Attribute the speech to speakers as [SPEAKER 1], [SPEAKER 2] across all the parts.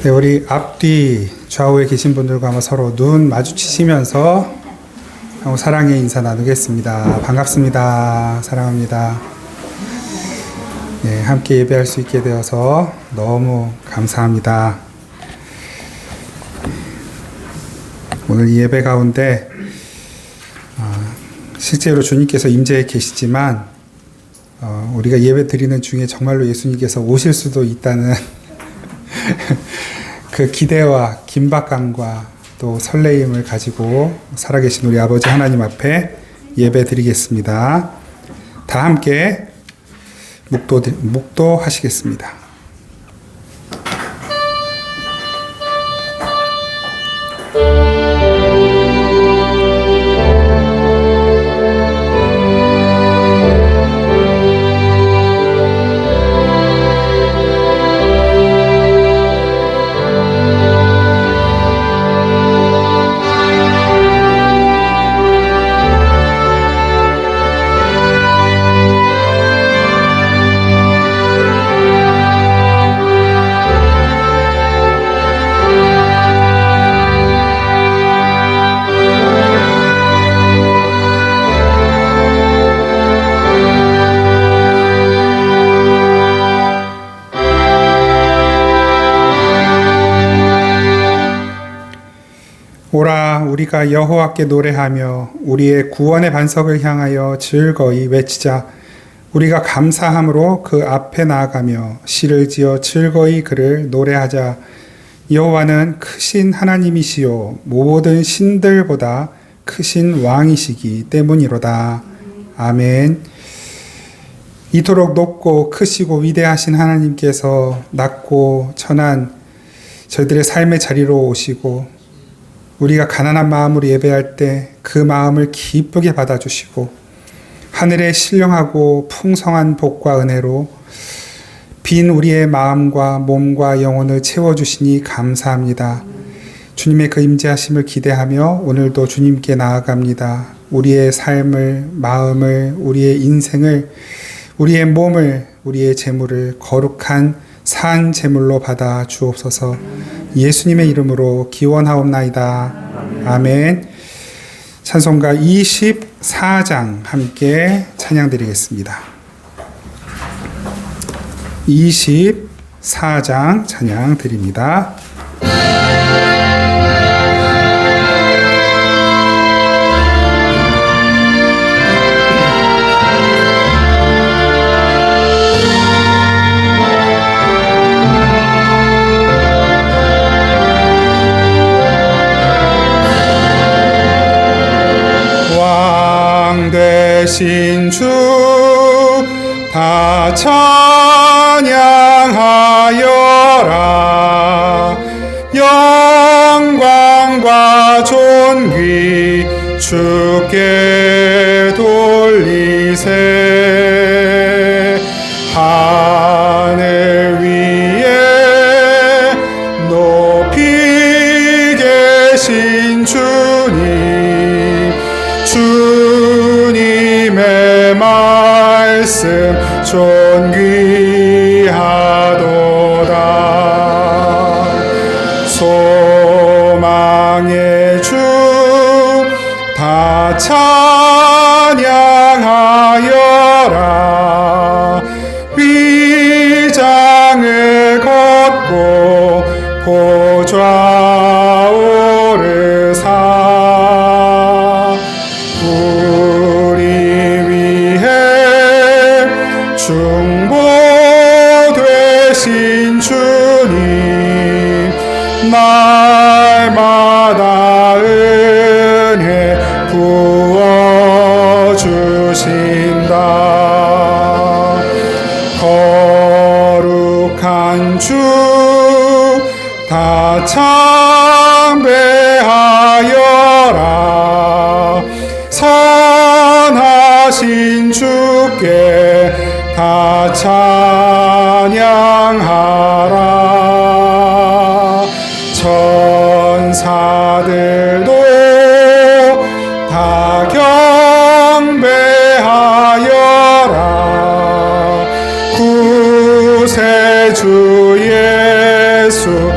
[SPEAKER 1] 네, 우리 앞뒤 좌우에 계신 분들과 한번 서로 눈 마주치시면서 사랑의 인사 나누겠습니다. 반갑습니다. 사랑합니다. 네, 함께 예배할 수 있게 되어서 너무 감사합니다. 오늘 이 예배 가운데 실제로 주님께서 임재해 계시지만 우리가 예배 드리는 중에 정말로 예수님께서 오실 수도 있다는 그 기대와 긴박감과 또 설레임을 가지고 살아계신 우리 아버지 하나님 앞에 예배 드리겠습니다. 다 함께 묵도하시겠습니다. 오라 우리가 여호와께 노래하며 우리의 구원의 반석을 향하여 즐거이 외치자. 우리가 감사함으로 그 앞에 나아가며 시를 지어 즐거이 그를 노래하자. 여호와는 크신 하나님이시요 모든 신들보다 크신 왕이시기 때문이로다. 아멘. 이토록 높고 크시고 위대하신 하나님께서 낮고 천한 저희들의 삶의 자리로 오시고 우리가 가난한 마음으로 예배할 때 그 마음을 기쁘게 받아주시고 하늘의 신령하고 풍성한 복과 은혜로 빈 우리의 마음과 몸과 영혼을 채워주시니 감사합니다. 주님의 그 임재하심을 기대하며 오늘도 주님께 나아갑니다. 우리의 삶을, 마음을, 우리의 인생을, 우리의 몸을, 우리의 재물을 거룩한 산 제물로 받아 주옵소서. 예수님의 이름으로 기원하옵나이다. 아멘. 찬송가 24장 함께 찬양드리겠습니다. 24장 찬양드립니다. 되신 주 다 찬양하여라. 영광과 존귀 주께 돌리세. 하늘 위에 높이 계신 주님, 주님의 말씀 존귀하도다. 소망의 주 다 찬양하여라. 위장을 걷고 보좌 오르사 중보되신 주님, 날마다 은혜 부어주신다. 거룩한 주 다 참배하여라. 선하신 주께 다 찬양하라. 천사들도 다 경배하여라. 구세주 예수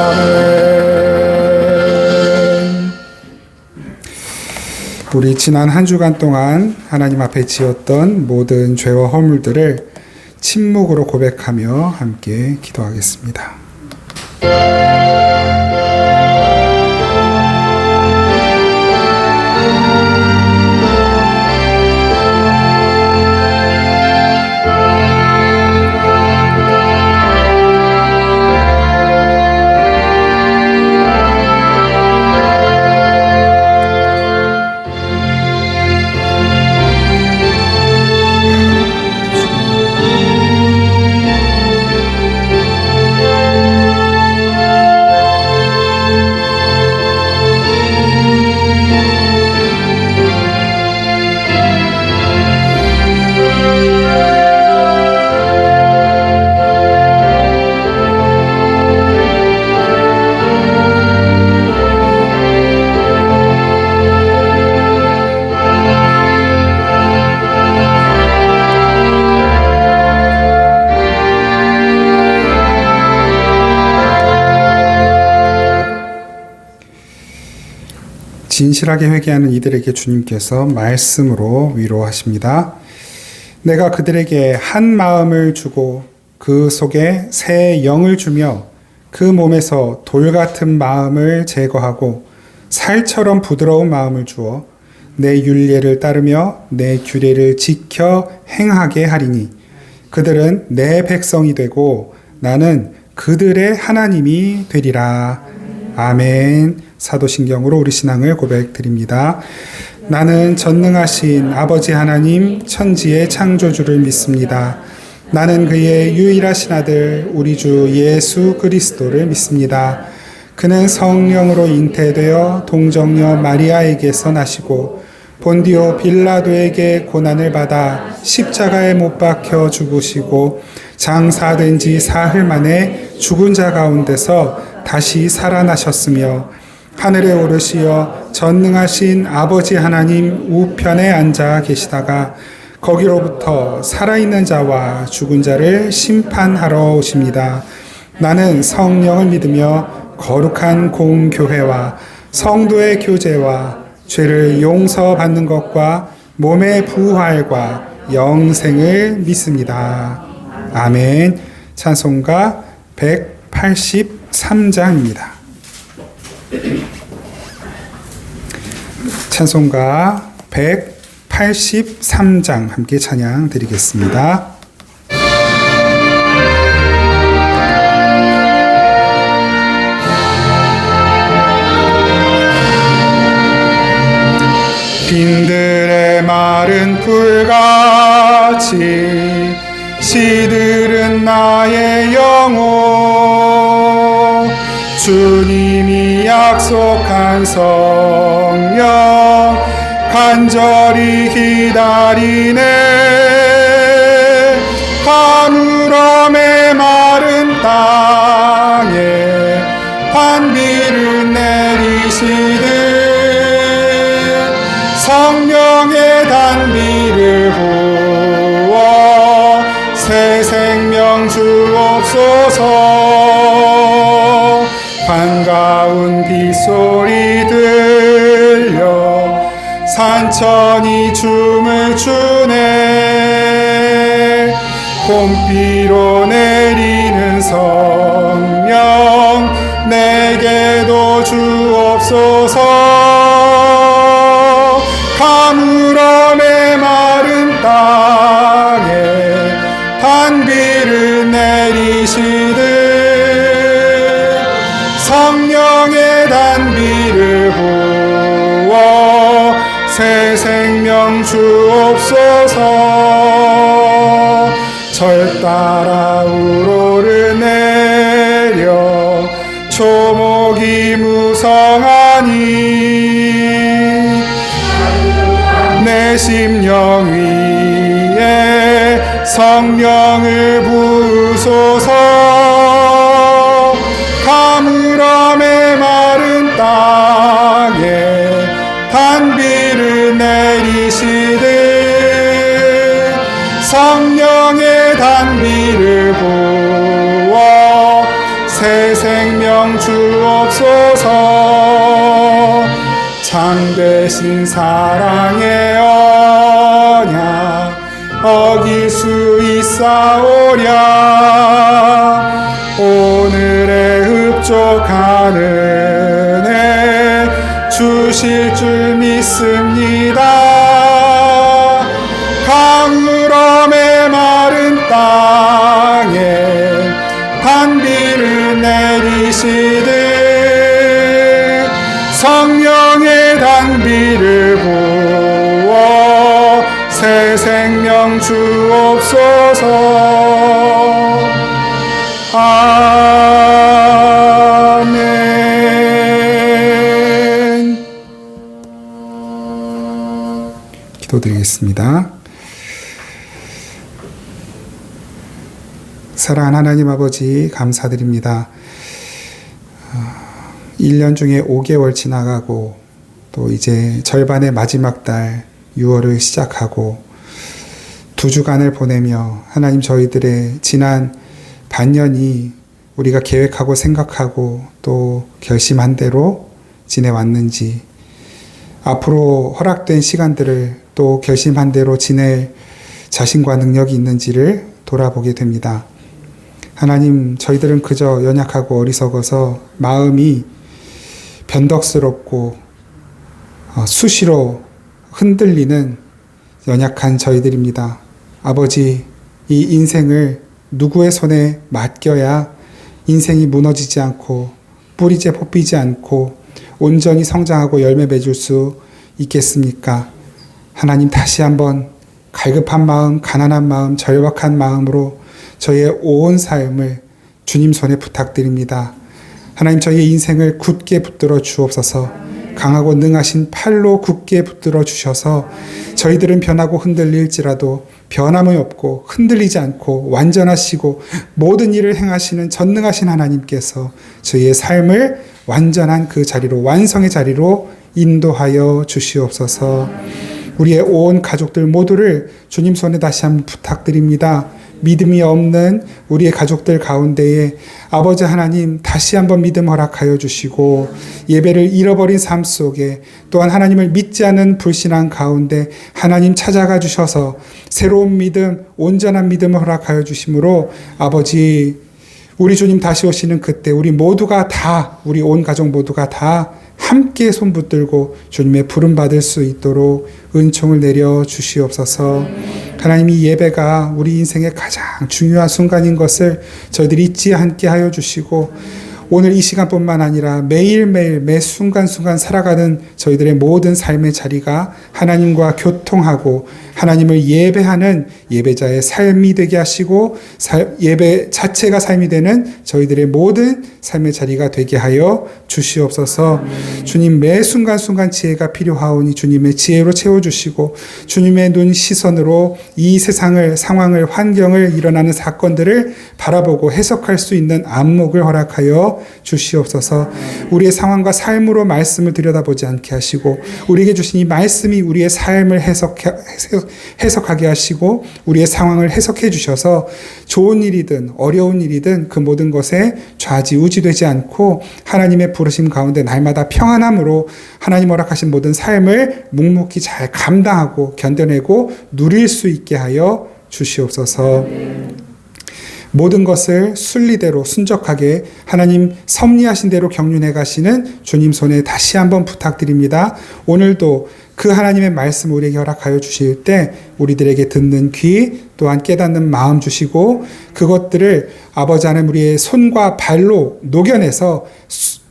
[SPEAKER 1] 아멘. 우리 지난 한 주간 동안 하나님 앞에 지었던 모든 죄와 허물들을 침묵으로 고백하며 함께 기도하겠습니다. 진실하게 회개하는 이들에게 주님께서 말씀으로 위로하십니다. 내가 그들에게 한 마음을 주고 그 속에 새 영을 주며 그 몸에서 돌 같은 마음을 제거하고 살처럼 부드러운 마음을 주어 내 율례를 따르며 내 규례를 지켜 행하게 하리니 그들은 내 백성이 되고 나는 그들의 하나님이 되리라. 아멘. 사도신경으로 우리 신앙을 고백드립니다. 나는 전능하신 아버지 하나님 천지의 창조주를 믿습니다. 나는 그의 유일하신 아들 우리 주 예수 그리스도를 믿습니다. 그는 성령으로 잉태되어 동정녀 마리아에게서 나시고 본디오 빌라도에게 고난을 받아 십자가에 못 박혀 죽으시고 장사된 지 사흘 만에 죽은 자 가운데서 다시 살아나셨으며 하늘에 오르시어 전능하신 아버지 하나님 우편에 앉아 계시다가 거기로부터 살아있는 자와 죽은 자를 심판하러 오십니다. 나는 성령을 믿으며 거룩한 공교회와 성도의 교제와 죄를 용서받는 것과 몸의 부활과 영생을 믿습니다. 아멘. 찬송가 183장입니다. 찬송가 183장 함께 찬양 드리겠습니다. 빈들의 마른 풀같이 시들은 나의 영혼 주님이 약속한 성령 간절히 기다리네 가물음의 마른 땅에 반비를 내리시듯 성령의 단비를 부어 새 생명 주옵소서. 반가운 빗소리 들려 산천이 춤을 추네 봄비로 내리는 성령 내게도 주옵소서. 가물음의 마른 땅에 단비를 내리시듯 성령의 단비를 부어 새 생명 주옵소서. 절 따라 우로를 내려 초목이 무성하니 내 심령 위에 성령을 부으소서. 가물음의 마른 땅에 단비를 내리시듯 내리시되 성령의 단비를 부어 새 생명 주옵소서. 참되신 사랑의 언약 어길 수 있사오랴. 오늘의 흡족한 은혜 주실 줄 믿습니다. 강물엄의 마른 땅에 단비를 내리시되 성령의 단비를 부어 새 생명 주옵소서. 아멘. 기도드리겠습니다. 사랑하는 하나님 아버지, 감사드립니다. 1년 중에 5개월 지나가고 또 이제 절반의 마지막 달 6월을 시작하고 2주간을 보내며 하나님, 저희들의 지난 반년이 우리가 계획하고 생각하고 또 결심한 대로 지내왔는지, 앞으로 허락된 시간들을 또 결심한 대로 지낼 자신과 능력이 있는지를 돌아보게 됩니다. 하나님, 저희들은 그저 연약하고 어리석어서 마음이 변덕스럽고 수시로 흔들리는 연약한 저희들입니다. 아버지, 이 인생을 누구의 손에 맡겨야 인생이 무너지지 않고 뿌리째 뽑히지 않고 온전히 성장하고 열매 맺을 수 있겠습니까? 하나님, 다시 한번 갈급한 마음, 가난한 마음, 절박한 마음으로 저희의 온 삶을 주님 손에 부탁드립니다. 하나님, 저희의 인생을 굳게 붙들어 주옵소서. 강하고 능하신 팔로 굳게 붙들어 주셔서 저희들은 변하고 흔들릴지라도 변함이 없고 흔들리지 않고 완전하시고 모든 일을 행하시는 전능하신 하나님께서 저희의 삶을 완전한 그 자리로, 완성의 자리로 인도하여 주시옵소서. 우리의 온 가족들 모두를 주님 손에 다시 한번 부탁드립니다. 믿음이 없는 우리의 가족들 가운데에 아버지 하나님, 다시 한번 믿음 허락하여 주시고, 예배를 잃어버린 삶 속에 또한 하나님을 믿지 않는 불신앙 가운데 하나님 찾아가 주셔서 새로운 믿음, 온전한 믿음을 허락하여 주심으로 아버지, 우리 주님 다시 오시는 그때 우리 모두가 다, 우리 온 가족 모두가 다 함께 손 붙들고 주님의 부름 받을 수 있도록 은총을 내려 주시옵소서. 하나님, 이 예배가 우리 인생의 가장 중요한 순간인 것을 저희들이 잊지 않게 하여 주시고, 오늘 이 시간뿐만 아니라 매일매일 매 순간순간 살아가는 저희들의 모든 삶의 자리가 하나님과 교통하고 하나님을 예배하는 예배자의 삶이 되게 하시고, 예배 자체가 삶이 되는 저희들의 모든 삶의 자리가 되게 하여 주시옵소서. 주님, 매 순간순간 지혜가 필요하오니 주님의 지혜로 채워주시고, 주님의 눈 시선으로 이 세상을, 상황을, 환경을, 일어나는 사건들을 바라보고 해석할 수 있는 안목을 허락하여 주시옵소서. 우리의 상황과 삶으로 말씀을 들여다보지 않게 하시고, 우리에게 주신 이 말씀이 우리의 삶을 해석하게 하시고 우리의 상황을 해석해 주셔서 좋은 일이든 어려운 일이든 그 모든 것에 좌지우지되지 않고 하나님의 부르심 가운데 날마다 평안함으로 하나님 허락하신 모든 삶을 묵묵히 잘 감당하고 견뎌내고 누릴 수 있게 하여 주시옵소서. 모든 것을 순리대로 순적하게 하나님 섭리하신 대로 경륜해 가시는 주님 손에 다시 한번 부탁드립니다. 오늘도 그 하나님의 말씀 우리에게 허락하여 주실 때 우리들에게 듣는 귀 또한 깨닫는 마음 주시고, 그것들을 아버지 하나님 우리의 손과 발로 녹여내서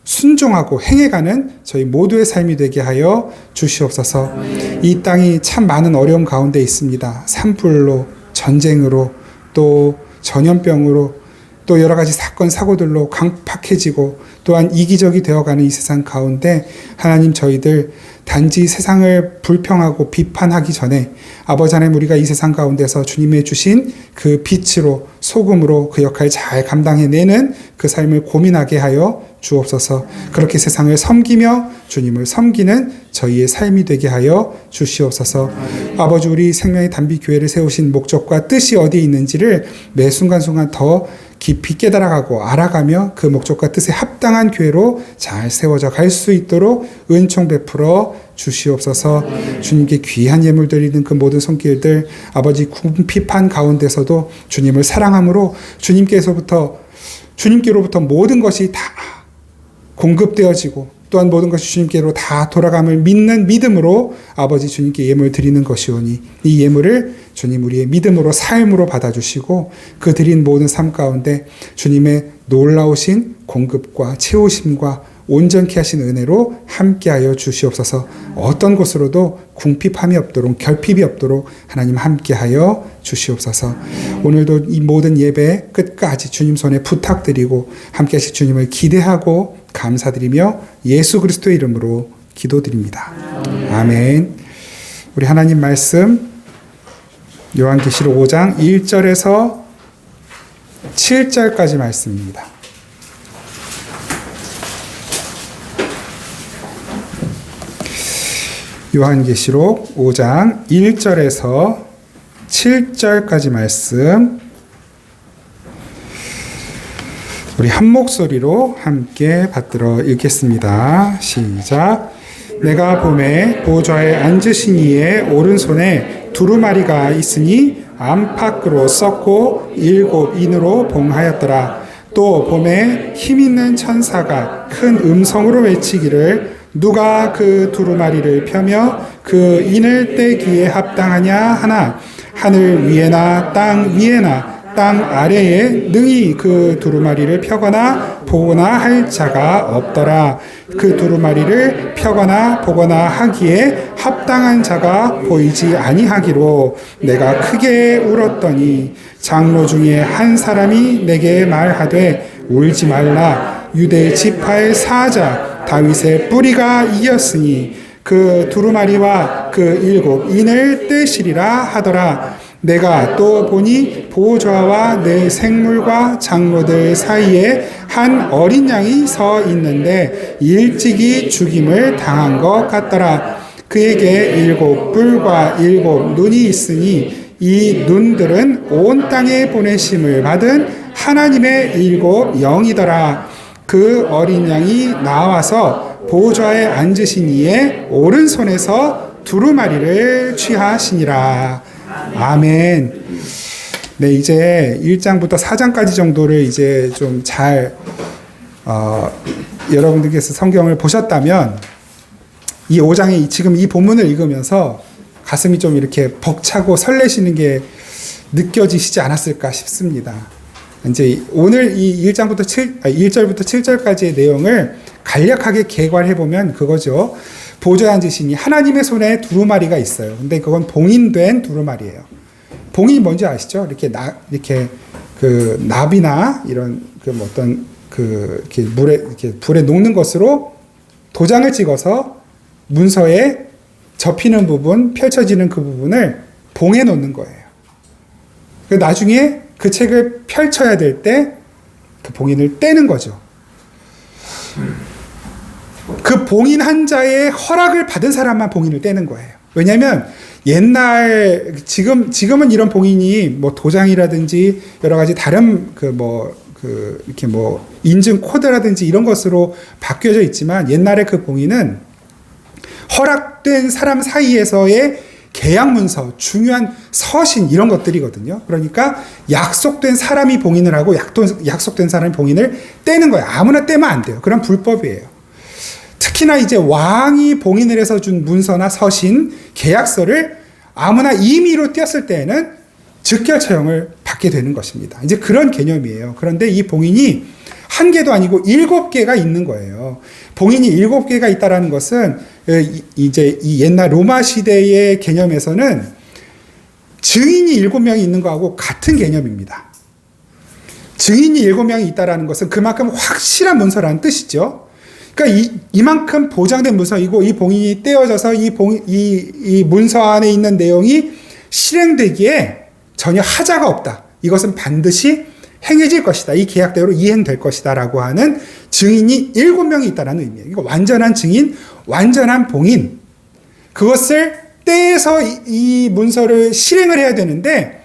[SPEAKER 1] 순종하고 행해가는 저희 모두의 삶이 되게 하여 주시옵소서. 이 땅이 참 많은 어려움 가운데 있습니다. 산불로, 전쟁으로, 또 전염병으로, 또 여러 가지 사건 사고들로 강팍해지고 또한 이기적이 되어가는 이 세상 가운데 하나님, 저희들 단지 세상을 불평하고 비판하기 전에 아버지 하나님, 우리가 이 세상 가운데서 주님의 주신 그 빛으로, 소금으로 그 역할을 잘 감당해내는 그 삶을 고민하게 하여 주옵소서. 그렇게 세상을 섬기며 주님을 섬기는 저희의 삶이 되게 하여 주시옵소서. 아버지, 우리 생명의 단비교회를 세우신 목적과 뜻이 어디에 있는지를 매 순간순간 더 깊이 깨달아가고 알아가며 그 목적과 뜻에 합당한 교회로 잘 세워져 갈 수 있도록 은총 베풀어 주시옵소서. 주님께 귀한 예물 드리는 그 모든 손길들, 아버지 궁핍한 가운데서도 주님을 사랑함으로 주님께로부터 모든 것이 다 공급되어지고 또한 모든 것이 주님께로 다 돌아감을 믿는 믿음으로 아버지 주님께 예물 드리는 것이오니 이 예물을 주님 우리의 믿음으로 삶으로 받아주시고 그 드린 모든 삶 가운데 주님의 놀라우신 공급과 채우심과 온전케 하신 은혜로 함께하여 주시옵소서. 어떤 곳으로도 궁핍함이 없도록 결핍이 없도록 하나님 함께하여 주시옵소서. 오늘도 이 모든 예배 끝까지 주님 손에 부탁드리고 함께하실 주님을 기대하고 감사드리며 예수 그리스도의 이름으로 기도드립니다. 아멘. 우리 하나님 말씀 요한계시록 5장 1절에서 7절까지 말씀입니다. 요한계시록 5장 1절에서 7절까지 말씀 우리 한 목소리로 함께 받들어 읽겠습니다. 시작. 내가 보매 보좌에 앉으신 이의 오른손에 두루마리가 있으니 안팎으로 썩고 7인으로 봉하였더라. 또 보매 힘있는 천사가 큰 음성으로 외치기를 누가 그 두루마리를 펴며 그 인을 떼기에 합당하냐 하나 하늘 위에나 땅 위에나 땅 아래에 능히 그 두루마리를 펴거나 보거나 할 자가 없더라. 그 두루마리를 펴거나 보거나 하기에 합당한 자가 보이지 아니하기로 내가 크게 울었더니 장로 중에 한 사람이 내게 말하되 울지 말라. 유대 지파의 사자 다윗의 뿌리가 이겼으니 그 두루마리와 그 7인을 떼시리라 하더라. 내가 또 보니 보좌와 내 생물과 장로들 사이에 한 어린 양이 서 있는데 일찍이 죽임을 당한 것 같더라. 그에게 7뿔과 7눈이 있으니 이 눈들은 온 땅에 보내심을 받은 하나님의 7 영이더라. 그 어린 양이 나와서 보좌에 앉으신 이의 오른손에서 두루마리를 취하시니라. 아멘. 네, 이제 1장부터 4장까지 정도를 이제 좀 잘 여러분들께서 성경을 보셨다면 이 5장의 지금 이 본문을 읽으면서 가슴이 좀 이렇게 벅차고 설레시는 게 느껴지시지 않았을까 싶습니다. 이제 오늘 이 1절부터 7절까지의 내용을 간략하게 개괄해 보면 그거죠. 보좌에 앉으시니 하나님의 손에 두루마리가 있어요. 근데 그건 봉인된 두루마리예요. 봉인이 뭔지 아시죠? 이렇게 그 나비나 이런 이렇게 불에 녹는 것으로 도장을 찍어서 문서에 접히는 부분, 펼쳐지는 그 부분을 봉해 놓는 거예요. 나중에 그 책을 펼쳐야 될 때 그 봉인을 떼는 거죠. 그 봉인한 자의 허락을 받은 사람만 봉인을 떼는 거예요. 왜냐하면 지금은 이런 봉인이 뭐 도장이라든지 여러 가지 다른 인증 코드라든지 이런 것으로 바뀌어져 있지만 옛날에 그 봉인은 허락된 사람 사이에서의 계약 문서, 중요한 서신 이런 것들이거든요. 그러니까 약속된 사람이 봉인을 하고 약속된 사람이 봉인을 떼는 거예요. 아무나 떼면 안 돼요. 그런 불법이에요. 특히나 이제 왕이 봉인을 해서 준 문서나 서신, 계약서를 아무나 임의로 띄었을 때에는 즉결 처형을 받게 되는 것입니다. 이제 그런 개념이에요. 그런데 이 봉인이 한 개도 아니고 7개가 있는 거예요. 봉인이 7개가 있다라는 것은 이제 이 옛날 로마 시대의 개념에서는 증인이 7명이 있는 거하고 같은 개념입니다. 증인이 7명이 있다라는 것은 그만큼 확실한 문서라는 뜻이죠. 그러니까 이만큼 보장된 문서이고 이 봉인이 떼어져서 이 문서 안에 있는 내용이 실행되기에 전혀 하자가 없다. 이것은 반드시 행해질 것이다. 이 계약대로 이행될 것이다. 라고 하는 증인이 7명이 있다는 의미예요. 이거 완전한 증인, 완전한 봉인. 그것을 떼서 이 문서를 실행을 해야 되는데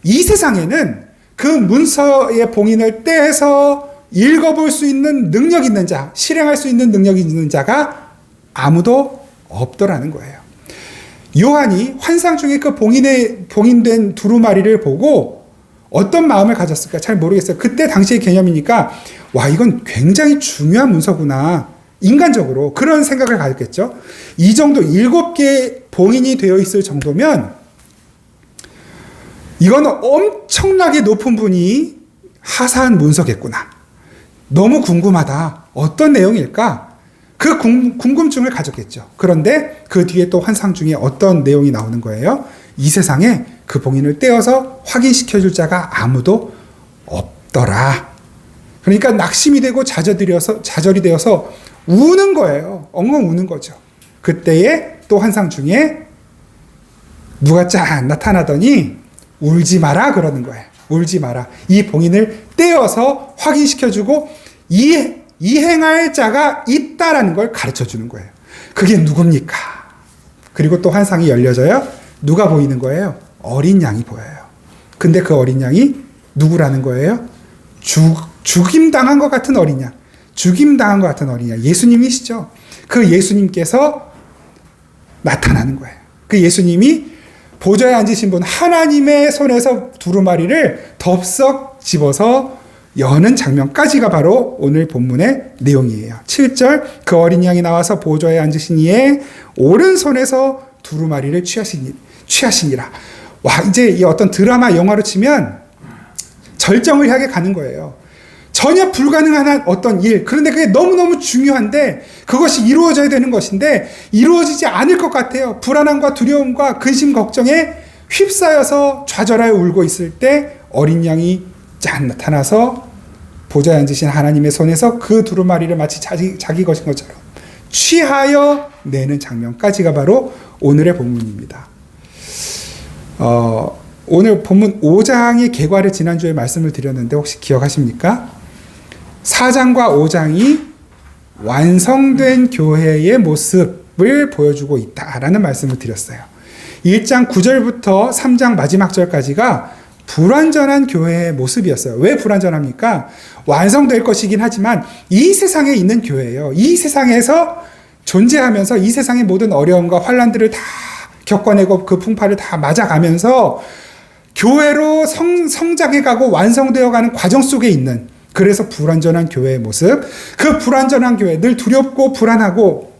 [SPEAKER 1] 이 세상에는 그 문서의 봉인을 떼서 읽어볼 수 있는 능력 있는 자, 실행할 수 있는 능력이 있는 자가 아무도 없더라는 거예요. 요한이 환상 중에 그 봉인된 두루마리를 보고 어떤 마음을 가졌을까 잘 모르겠어요. 그때 당시의 개념이니까 와, 이건 굉장히 중요한 문서구나. 인간적으로 그런 생각을 가졌겠죠. 이 정도 7개 봉인이 되어 있을 정도면 이거는 엄청나게 높은 분이 하사한 문서겠구나. 너무 궁금하다. 어떤 내용일까? 그 궁금증을 가졌겠죠. 그런데 그 뒤에 또 환상 중에 어떤 내용이 나오는 거예요? 이 세상에 그 봉인을 떼어서 확인시켜줄 자가 아무도 없더라. 그러니까 낙심이 되고 좌절이 되어서 우는 거예요. 엉엉 우는 거죠. 그때에 또 환상 중에 누가 쫙 나타나더니 울지 마라 그러는 거예요. 울지 마라. 이 봉인을 떼어서 확인시켜주고 이행할 자가 있다라는 걸 가르쳐 주는 거예요. 그게 누굽니까? 그리고 또 환상이 열려져요. 누가 보이는 거예요? 어린 양이 보여요. 근데 그 어린 양이 누구라는 거예요? 죽임당한 것 같은 어린 양. 죽임당한 것 같은 어린 양. 예수님이시죠. 그 예수님께서 나타나는 거예요. 그 예수님이 보좌에 앉으신 분 하나님의 손에서 두루마리를 덥석 집어서 여는 장면까지가 바로 오늘 본문의 내용이에요. 7절 그 어린 양이 나와서 보좌에 앉으신 이의 오른손에서 두루마리를 취하시니라. 와, 이제 이 어떤 드라마 영화로 치면 절정을 향해 가는 거예요. 전혀 불가능한 어떤 일, 그런데 그게 너무너무 중요한데 그것이 이루어져야 되는 것인데 이루어지지 않을 것 같아요. 불안함과 두려움과 근심 걱정에 휩싸여서 좌절하여 울고 있을 때 어린 양이 짠 나타나서 보좌에 앉으신 하나님의 손에서 그 두루마리를 마치 자기 것인 것처럼 취하여 내는 장면까지가 바로 오늘의 본문입니다. 오늘 본문 5장의 계과를 지난주에 말씀을 드렸는데 혹시 기억하십니까? 4장과 5장이 완성된 교회의 모습을 보여주고 있다라는 말씀을 드렸어요. 1장 9절부터 3장 마지막 절까지가 불완전한 교회의 모습이었어요. 왜 불완전합니까? 완성될 것이긴 하지만 이 세상에 있는 교회예요. 이 세상에서 존재하면서 이 세상의 모든 어려움과 환난들을 다 겪어내고 그 풍파를 다 맞아가면서 교회로 성장해가고 완성되어가는 과정 속에 있는, 그래서 불완전한 교회의 모습, 그 불완전한 교회, 늘 두렵고 불안하고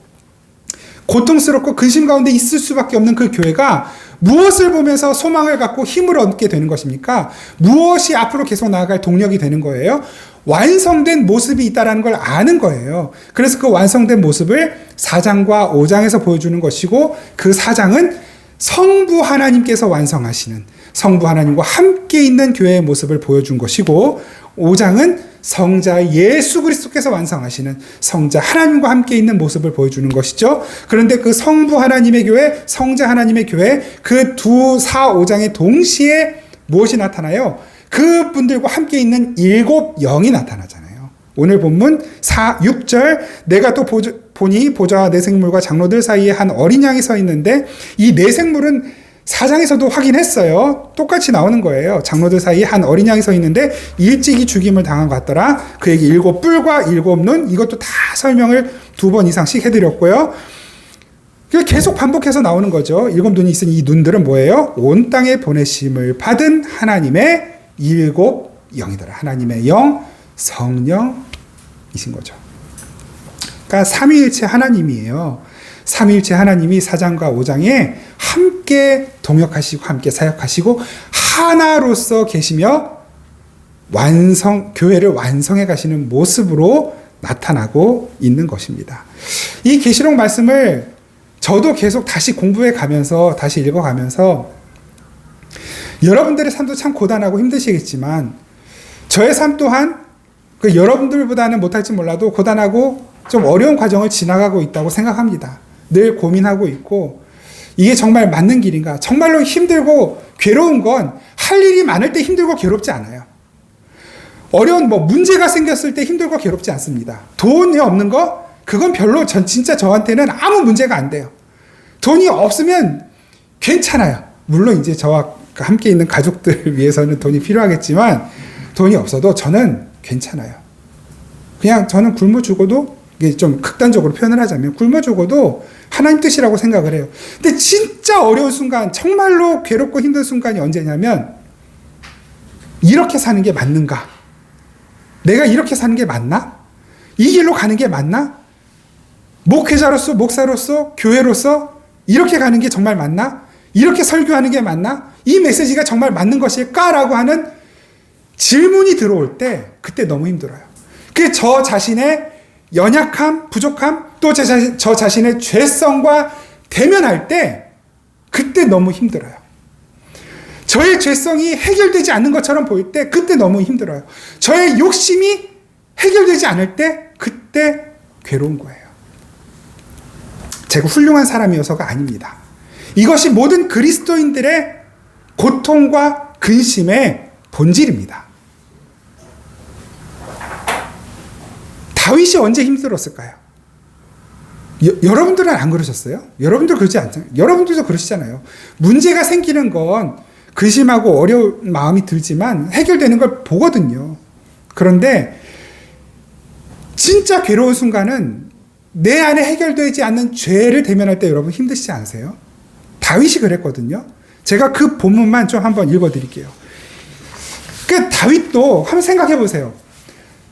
[SPEAKER 1] 고통스럽고 근심 가운데 있을 수밖에 없는 그 교회가 무엇을 보면서 소망을 갖고 힘을 얻게 되는 것입니까? 무엇이 앞으로 계속 나아갈 동력이 되는 거예요? 완성된 모습이 있다는 걸 아는 거예요. 그래서 그 완성된 모습을 4장과 5장에서 보여주는 것이고, 그 4장은 성부 하나님께서 완성하시는, 성부 하나님과 함께 있는 교회의 모습을 보여준 것이고, 5장은 성자 예수 그리스도께서 완성하시는 성자 하나님과 함께 있는 모습을 보여주는 것이죠. 그런데 그 성부 하나님의 교회, 성자 하나님의 교회, 그 두 4, 5장에 동시에 무엇이 나타나요? 그분들과 함께 있는 7 영이 나타나잖아요. 오늘 본문 6절 내가 또 보니 보좌와 네 생물과 장로들 사이에 한 어린 양이 서 있는데, 이 네 생물은 4장에서도 확인했어요. 똑같이 나오는 거예요. 장로들 사이에 한 어린 양이 서 있는데 일찍이 죽임을 당한 것 같더라. 그에게 7 뿔과 7 눈, 이것도 다 설명을 2번 이상씩 해드렸고요. 계속 반복해서 나오는 거죠. 7 눈이 있으니 이 눈들은 뭐예요? 온 땅에 보내심을 받은 하나님의 7 영이더라. 하나님의 영, 성령이신 거죠. 그러니까 삼위일체 하나님이에요. 삼위일체 하나님이 4장과 5장에 함께 동역하시고 함께 사역하시고 하나로서 계시며 교회를 완성해 가시는 모습으로 나타나고 있는 것입니다. 이 계시록 말씀을 저도 계속 다시 공부해 가면서, 다시 읽어 가면서, 여러분들의 삶도 참 고단하고 힘드시겠지만 저의 삶 또한 그 여러분들보다는 못할지 몰라도 고단하고 좀 어려운 과정을 지나가고 있다고 생각합니다. 늘 고민하고 있고, 이게 정말 맞는 길인가? 정말로 힘들고 괴로운 건 할 일이 많을 때 힘들고 괴롭지 않아요. 어려운 문제가 생겼을 때 힘들고 괴롭지 않습니다. 돈이 없는 거 그건 별로 진짜 저한테는 아무 문제가 안 돼요. 돈이 없으면 괜찮아요. 물론 이제 저와 함께 있는 가족들을 위해서는 돈이 필요하겠지만 돈이 없어도 저는 괜찮아요. 그냥 저는 굶어 죽어도, 이게 좀 극단적으로 표현을 하자면 굶어 죽어도 하나님 뜻이라고 생각을 해요. 근데 진짜 어려운 순간, 정말로 괴롭고 힘든 순간이 언제냐면 이렇게 사는 게 맞는가? 내가 이렇게 사는 게 맞나? 이 길로 가는 게 맞나? 목회자로서, 목사로서, 교회로서 이렇게 가는 게 정말 맞나? 이렇게 설교하는 게 맞나? 이 메시지가 정말 맞는 것일까라고 하는 질문이 들어올 때 그때 너무 힘들어요. 그게 저 자신의 연약함, 부족함, 또 저 자신의 죄성과 대면할 때 그때 너무 힘들어요. 저의 죄성이 해결되지 않는 것처럼 보일 때 그때 너무 힘들어요. 저의 욕심이 해결되지 않을 때 그때 괴로운 거예요. 제가 훌륭한 사람이어서가 아닙니다. 이것이 모든 그리스도인들의 고통과 근심의 본질입니다. 다윗이 언제 힘들었을까요? 여러분들은 안 그러셨어요? 여러분들 그러지 않잖아요. 여러분들도 그러시잖아요. 문제가 생기는 건 근심하고 어려운 마음이 들지만 해결되는 걸 보거든요. 그런데 진짜 괴로운 순간은 내 안에 해결되지 않는 죄를 대면할 때 여러분 힘드시지 않으세요? 다윗이 그랬거든요. 제가 그 본문만 좀 한번 읽어드릴게요. 다윗도 한번 생각해 보세요.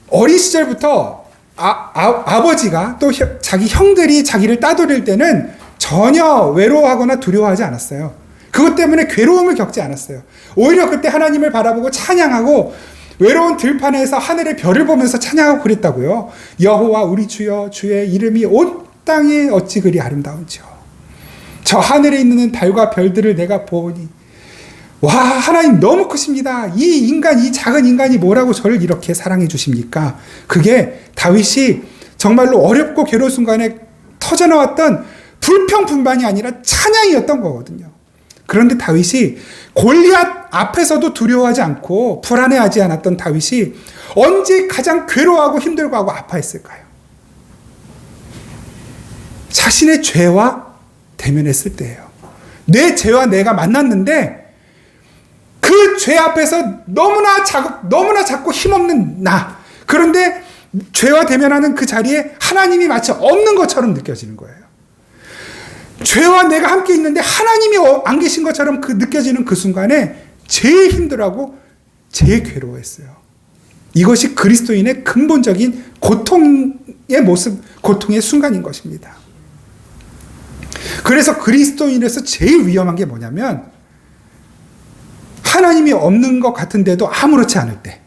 [SPEAKER 1] 어린 시절부터 아버지가 또 자기 형들이 자기를 따돌릴 때는 전혀 외로워하거나 두려워하지 않았어요. 그것 때문에 괴로움을 겪지 않았어요. 오히려 그때 하나님을 바라보고 찬양하고 외로운 들판에서 하늘의 별을 보면서 찬양하고 그랬다고요. 여호와 우리 주여, 주의 이름이 온 땅에 어찌 그리 아름다운지요. 저 하늘에 있는 달과 별들을 내가 보니 와, 하나님 너무 크십니다. 이 작은 인간이 뭐라고 저를 이렇게 사랑해 주십니까? 그게 다윗이 정말로 어렵고 괴로운 순간에 터져나왔던 불평분반이 아니라 찬양이었던 거거든요. 그런데 다윗이 골리앗 앞에서도 두려워하지 않고 불안해하지 않았던 다윗이 언제 가장 괴로워하고 힘들고 하고 아파했을까요? 자신의 죄와 대면했을 때예요. 내 죄와 내가 만났는데 그 죄 앞에서 너무나 작고 힘없는 나. 그런데 죄와 대면하는 그 자리에 하나님이 마치 없는 것처럼 느껴지는 거예요. 죄와 내가 함께 있는데 하나님이 안 계신 것처럼 느껴지는 그 순간에 제일 힘들어하고 제일 괴로워했어요. 이것이 그리스도인의 근본적인 고통의 모습, 고통의 순간인 것입니다. 그래서 그리스도인에서 제일 위험한 게 뭐냐면 하나님이 없는 것 같은데도 아무렇지 않을 때,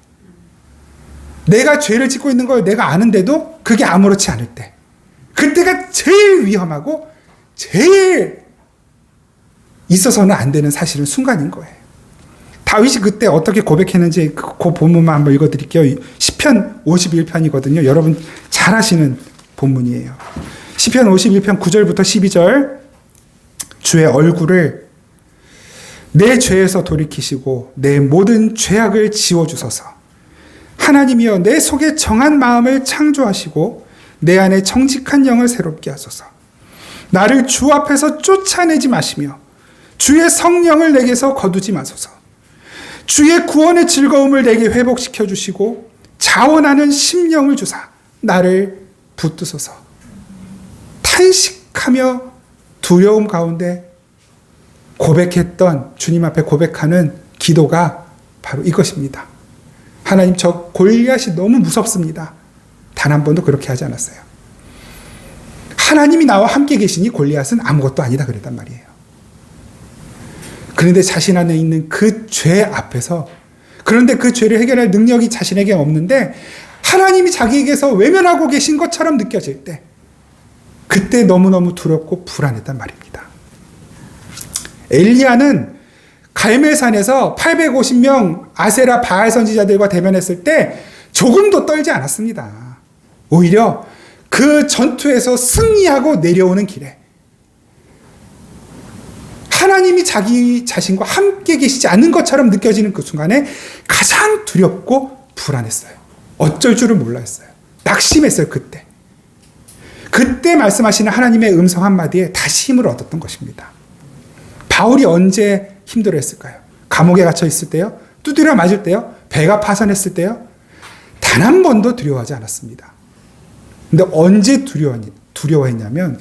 [SPEAKER 1] 내가 죄를 짓고 있는 걸 내가 아는데도 그게 아무렇지 않을 때, 그때가 제일 위험하고 제일 있어서는 안 되는 사실은 순간인 거예요. 다윗이 그때 어떻게 고백했는지 그 본문만 한번 읽어드릴게요. 시편 51편이거든요. 여러분 잘 아시는 본문이에요. 시편 51편 9절부터 12절. 주의 얼굴을 내 죄에서 돌이키시고 내 모든 죄악을 지워주소서. 하나님이여 내 속에 정한 마음을 창조하시고 내 안에 정직한 영을 새롭게 하소서. 나를 주 앞에서 쫓아내지 마시며 주의 성령을 내게서 거두지 마소서. 주의 구원의 즐거움을 내게 회복시켜 주시고 자원하는 심령을 주사 나를 붙드소서. 탄식하며 두려움 가운데 고백했던, 주님 앞에 고백하는 기도가 바로 이것입니다. 하나님, 저 골리앗이 너무 무섭습니다. 단 한 번도 그렇게 하지 않았어요. 하나님이 나와 함께 계시니 골리앗은 아무것도 아니다 그랬단 말이에요. 그런데 자신 안에 있는 그 죄 앞에서, 그런데 그 죄를 해결할 능력이 자신에게 없는데 하나님이 자기에게서 외면하고 계신 것처럼 느껴질 때, 그때 너무너무 두렵고 불안했단 말입니다. 엘리야는 갈멜산에서 850명 아세라 바알 선지자들과 대면했을 때 조금도 떨지 않았습니다. 오히려 그 전투에서 승리하고 내려오는 길에 하나님이 자기 자신과 함께 계시지 않는 것처럼 느껴지는 그 순간에 가장 두렵고 불안했어요. 어쩔 줄을 몰랐어요. 낙심했어요. 그때 말씀하시는 하나님의 음성 한마디에 다시 힘을 얻었던 것입니다. 바울이 언제 힘들어했을까요? 감옥에 갇혀 있을 때요? 두드려 맞을 때요? 배가 파선했을 때요? 단 한 번도 두려워하지 않았습니다. 근데 언제 두려워했냐면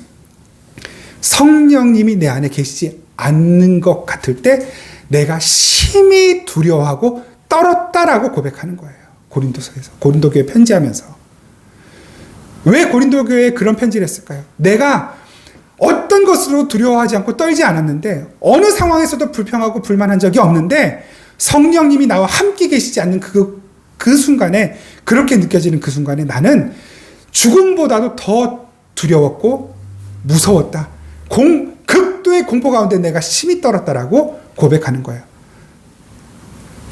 [SPEAKER 1] 성령님이 내 안에 계시지 않는 것 같을 때 내가 심히 두려워하고 떨었다라고 고백하는 거예요. 고린도서에서, 고린도 교회 편지하면서. 왜 고린도 교회에 그런 편지를 했을까요? 내가 어떤 것으로 두려워하지 않고 떨지 않았는데 어느 상황에서도 불평하고 불만한 적이 없는데 성령님이 나와 함께 계시지 않는 그 순간에, 그렇게 느껴지는 그 순간에 나는 죽음보다도 더 두려웠고 무서웠다. 극도의 공포 가운데 내가 심히 떨었다라고 고백하는 거예요.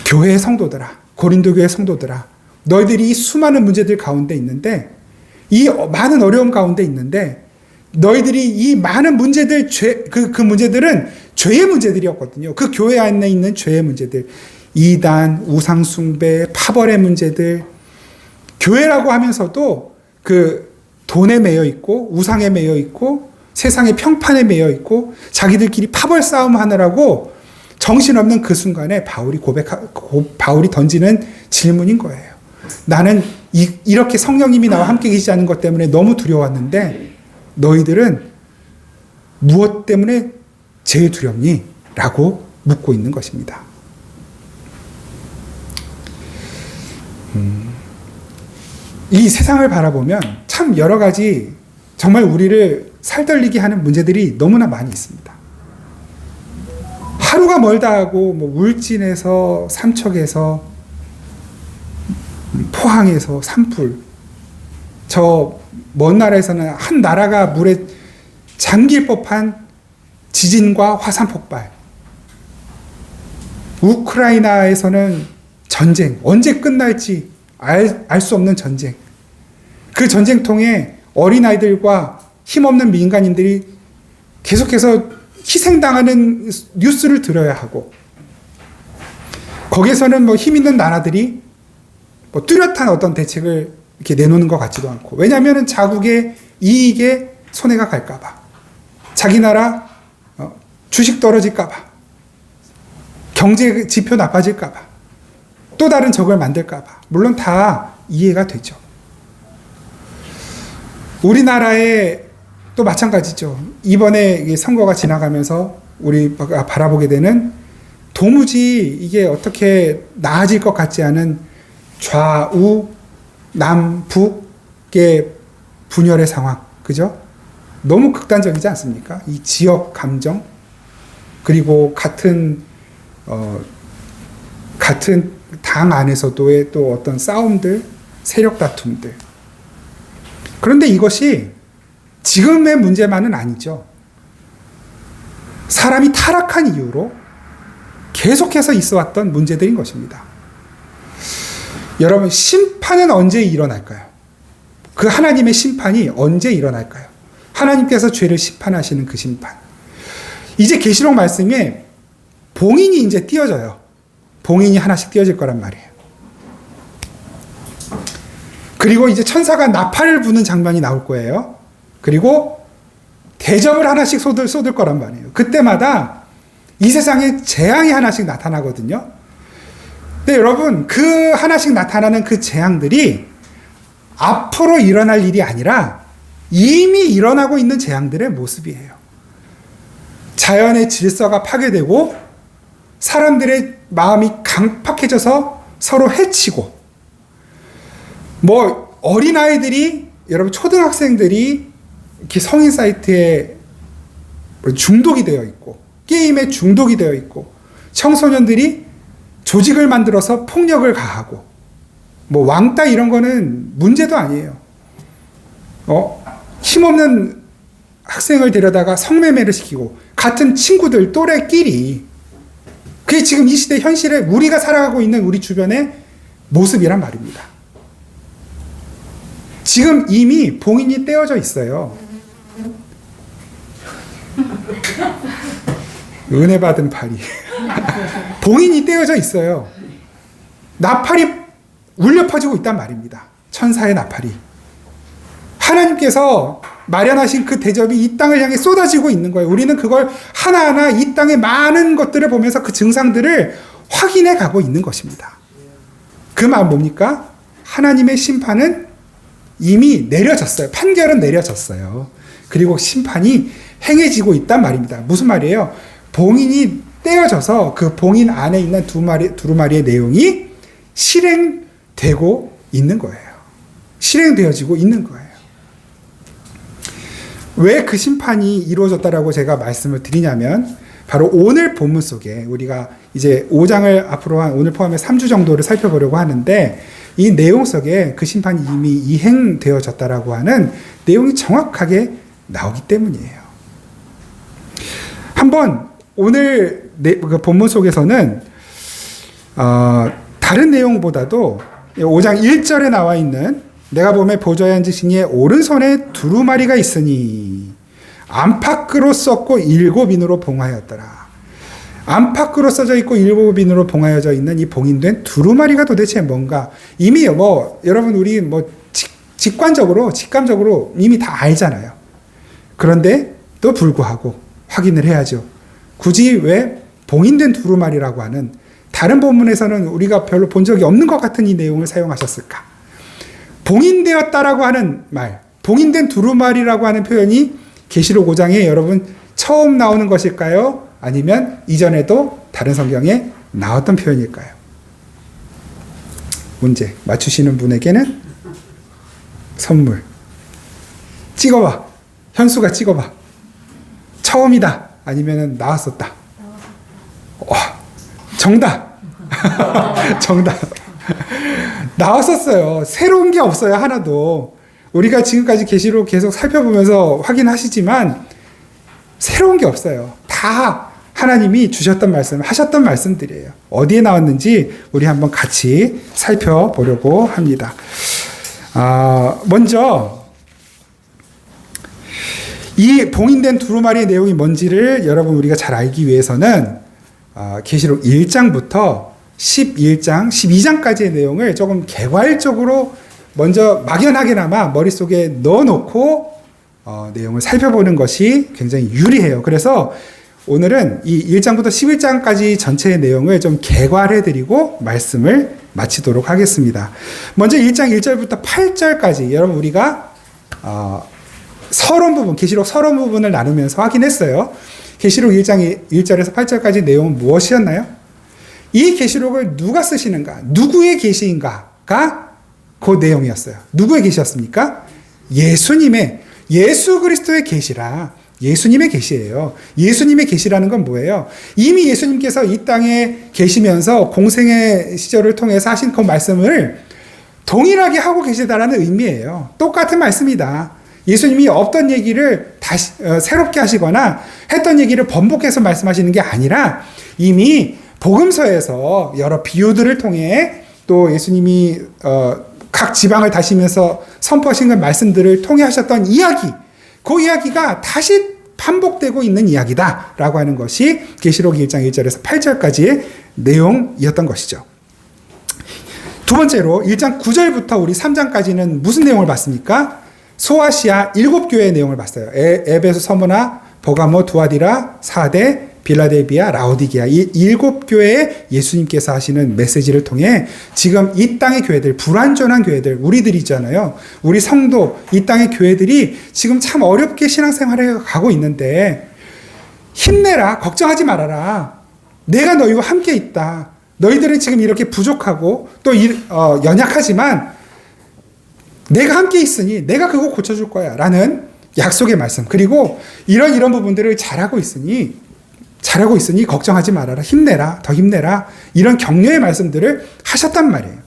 [SPEAKER 1] 교회의 성도들아, 고린도 교회 성도들아, 너희들이 이 수많은 문제들 가운데 있는데, 이 많은 어려움 가운데 있는데, 너희들이 이 많은 문제들, 그 문제들은 죄의 문제들이었거든요. 그 교회 안에 있는 죄의 문제들, 이단, 우상숭배, 파벌의 문제들, 교회라고 하면서도 그 돈에 매여 있고, 우상에 매여 있고, 세상의 평판에 매여 있고, 자기들끼리 파벌 싸움 하느라고 정신없는 그 순간에 바울이 던지는 질문인 거예요. 나는 이렇게 성령님이 나와 함께 계시지 않은 것 때문에 너무 두려웠는데 너희들은 무엇 때문에 제일 두렵니? 라고 묻고 있는 것입니다. 이 세상을 바라보면 참 여러 가지 정말 우리를 살떨리게 하는 문제들이 너무나 많이 있습니다. 하루가 멀다 하고 울진에서, 삼척에서, 포항에서, 산불, 저 먼 나라에서는 한 나라가 물에 잠길 법한 지진과 화산 폭발, 우크라이나에서는 전쟁, 언제 끝날지 알 수 없는 전쟁, 그 전쟁통에 어린아이들과 힘없는 민간인들이 계속해서 희생당하는 뉴스를 들어야 하고, 거기에서는 힘 있는 나라들이 뚜렷한 어떤 대책을 이렇게 내놓는 것 같지도 않고, 왜냐하면 자국의 이익에 손해가 갈까봐, 자기 나라 주식 떨어질까봐, 경제 지표 나빠질까봐, 또 다른 적을 만들까봐, 물론 다 이해가 되죠. 우리나라에 또 마찬가지죠. 이번에 선거가 지나가면서 우리가 바라보게 되는, 도무지 이게 어떻게 나아질 것 같지 않은 좌우, 남북의 분열의 상황, 그죠? 너무 극단적이지 않습니까? 이 지역 감정, 그리고 같은 당 안에서도의 또 어떤 싸움들, 세력 다툼들. 그런데 이것이 지금의 문제만은 아니죠. 사람이 타락한 이유로 계속해서 있어 왔던 문제들인 것입니다. 여러분, 심판은 언제 일어날까요? 그 하나님의 심판이 언제 일어날까요? 하나님께서 죄를 심판하시는 그 심판. 이제 계시록 말씀에 봉인이 이제 띄어져요. 봉인이 하나씩 띄어질 거란 말이에요. 그리고 이제 천사가 나팔을 부는 장면이 나올 거예요. 그리고 대접을 하나씩 쏟을 거란 말이에요. 그때마다 이 세상에 재앙이 하나씩 나타나거든요. 근데 여러분, 그 하나씩 나타나는 그 재앙들이 앞으로 일어날 일이 아니라 이미 일어나고 있는 재앙들의 모습이에요. 자연의 질서가 파괴되고 사람들의 마음이 강팍해져서 서로 해치고, 어린아이들이, 여러분, 초등학생들이 이렇게 성인 사이트에 중독이 되어 있고, 게임에 중독이 되어 있고, 청소년들이 조직을 만들어서 폭력을 가하고, 왕따 이런 거는 문제도 아니에요. 힘없는 학생을 데려다가 성매매를 시키고, 같은 친구들, 또래끼리, 그게 지금 이 시대 현실에 우리가 살아가고 있는 우리 주변의 모습이란 말입니다. 지금 이미 봉인이 떼어져 있어요. 은혜 받은 팔이. 봉인이 떼어져 있어요. 나팔이 울려 퍼지고 있단 말입니다. 천사의 나팔이. 하나님께서 마련하신 그 대접이 이 땅을 향해 쏟아지고 있는 거예요. 우리는 그걸 하나하나 이 땅의 많은 것들을 보면서 그 증상들을 확인해 가고 있는 것입니다. 그 말 뭡니까? 하나님의 심판은 이미 내려졌어요. 판결은 내려졌어요. 그리고 심판이 행해지고 있단 말입니다. 무슨 말이에요? 봉인이 떼어져서 그 봉인 안에 있는 두루마리의 내용이 실행되고 있는 거예요. 실행되어지고 있는 거예요. 왜 그 심판이 이루어졌다라고 제가 말씀을 드리냐면 바로 오늘 본문 속에 우리가 이제 5장을 앞으로 한 오늘 포함해 3주 정도를 살펴보려고 하는데 이 내용 속에 그 심판이 이미 이행되어졌다라고 하는 내용이 정확하게 나오기 때문이에요. 한번 오늘 그 본문 속에서는 다른 내용보다도 5장 1절에 나와 있는 내가 보매 보좌에 앉으신 이의 오른손에 두루마리가 있으니 안팎으로 썼고 7인으로 봉하였더라. 안팎으로 써져 있고 7인으로 봉하여져 있는 이 봉인된 두루마리가 도대체 뭔가 이미 여러분 우리 직감적으로 이미 다 알잖아요. 그런데 또 불구하고 확인을 해야죠. 굳이 왜 봉인된 두루마리라고 하는 다른 본문에서는 우리가 별로 본 적이 없는 것 같은 이 내용을 사용하셨을까? 봉인되었다라고 하는 말, 봉인된 두루마리라고 하는 표현이 계시록 5장에 여러분 처음 나오는 것일까요? 아니면 이전에도 다른 성경에 나왔던 표현일까요? 문제 맞추시는 분에게는 선물. 찍어봐. 현수가 찍어봐. 처음이다. 아니면 나왔었다. 정답. 정답. 나왔었어요. 새로운 게 없어요. 하나도. 우리가 지금까지 계시록 계속 살펴보면서 확인하시지만 새로운 게 없어요. 다 하나님이 주셨던 말씀, 하셨던 말씀들이에요. 어디에 나왔는지 우리 한번 같이 살펴보려고 합니다. 먼저 이 봉인된 두루마리의 내용이 뭔지를 여러분 우리가 잘 알기 위해서는 계시록 1장부터 11장, 12장까지의 내용을 조금 개괄적으로 먼저 막연하게나마 머릿속에 넣어놓고 내용을 살펴보는 것이 굉장히 유리해요. 그래서 오늘은 이 1장부터 11장까지 전체의 내용을 좀 개괄해드리고 말씀을 마치도록 하겠습니다. 먼저 1장 1절부터 8절까지 여러분 우리가 서론 부분, 계시록 서론 부분을 나누면서 확인했어요. 계시록 1장 1절에서 8절까지 내용은 무엇이었나요? 이 계시록을 누가 쓰시는가? 누구의 계시인가가 그 내용이었어요. 누구의 계시였습니까? 예수 그리스도의 계시라. 예수님의 계시예요. 예수님의 계시라는 건 뭐예요? 이미 예수님께서 이 땅에 계시면서 공생의 시절을 통해서 하신 그 말씀을 동일하게 하고 계시다라는 의미예요. 똑같은 말씀이다. 예수님이 없던 얘기를 다시 새롭게 하시거나 했던 얘기를 번복해서 말씀하시는 게 아니라 이미 복음서에서 여러 비유들을 통해 또 예수님이 각 지방을 다시면서 선포하신 그 말씀들을 통해 하셨던 이야기, 그 이야기가 다시 반복되고 있는 이야기다라고 하는 것이 계시록 1장 1절에서 8절까지의 내용이었던 것이죠. 두 번째로 1장 9절부터 우리 3장까지는 무슨 내용을 봤습니까? 소아시아 7교회의 내용을 봤어요. 에베소, 서무나, 버가모, 두아디라, 사데, 빌라델비아, 라오디게아 이 7교회에 예수님께서 하시는 메시지를 통해 지금 이 땅의 교회들, 불완전한 교회들, 우리들이잖아요. 우리 성도, 이 땅의 교회들이 지금 참 어렵게 신앙생활을 가고 있는데 힘내라, 걱정하지 말아라. 내가 너희와 함께 있다. 너희들은 지금 이렇게 부족하고 또 연약하지만 내가 함께 있으니 내가 그거 고쳐줄 거야 라는 약속의 말씀. 그리고 이런 부분들을 잘하고 있으니 걱정하지 말아라. 힘내라. 더 힘내라. 이런 격려의 말씀들을 하셨단 말이에요.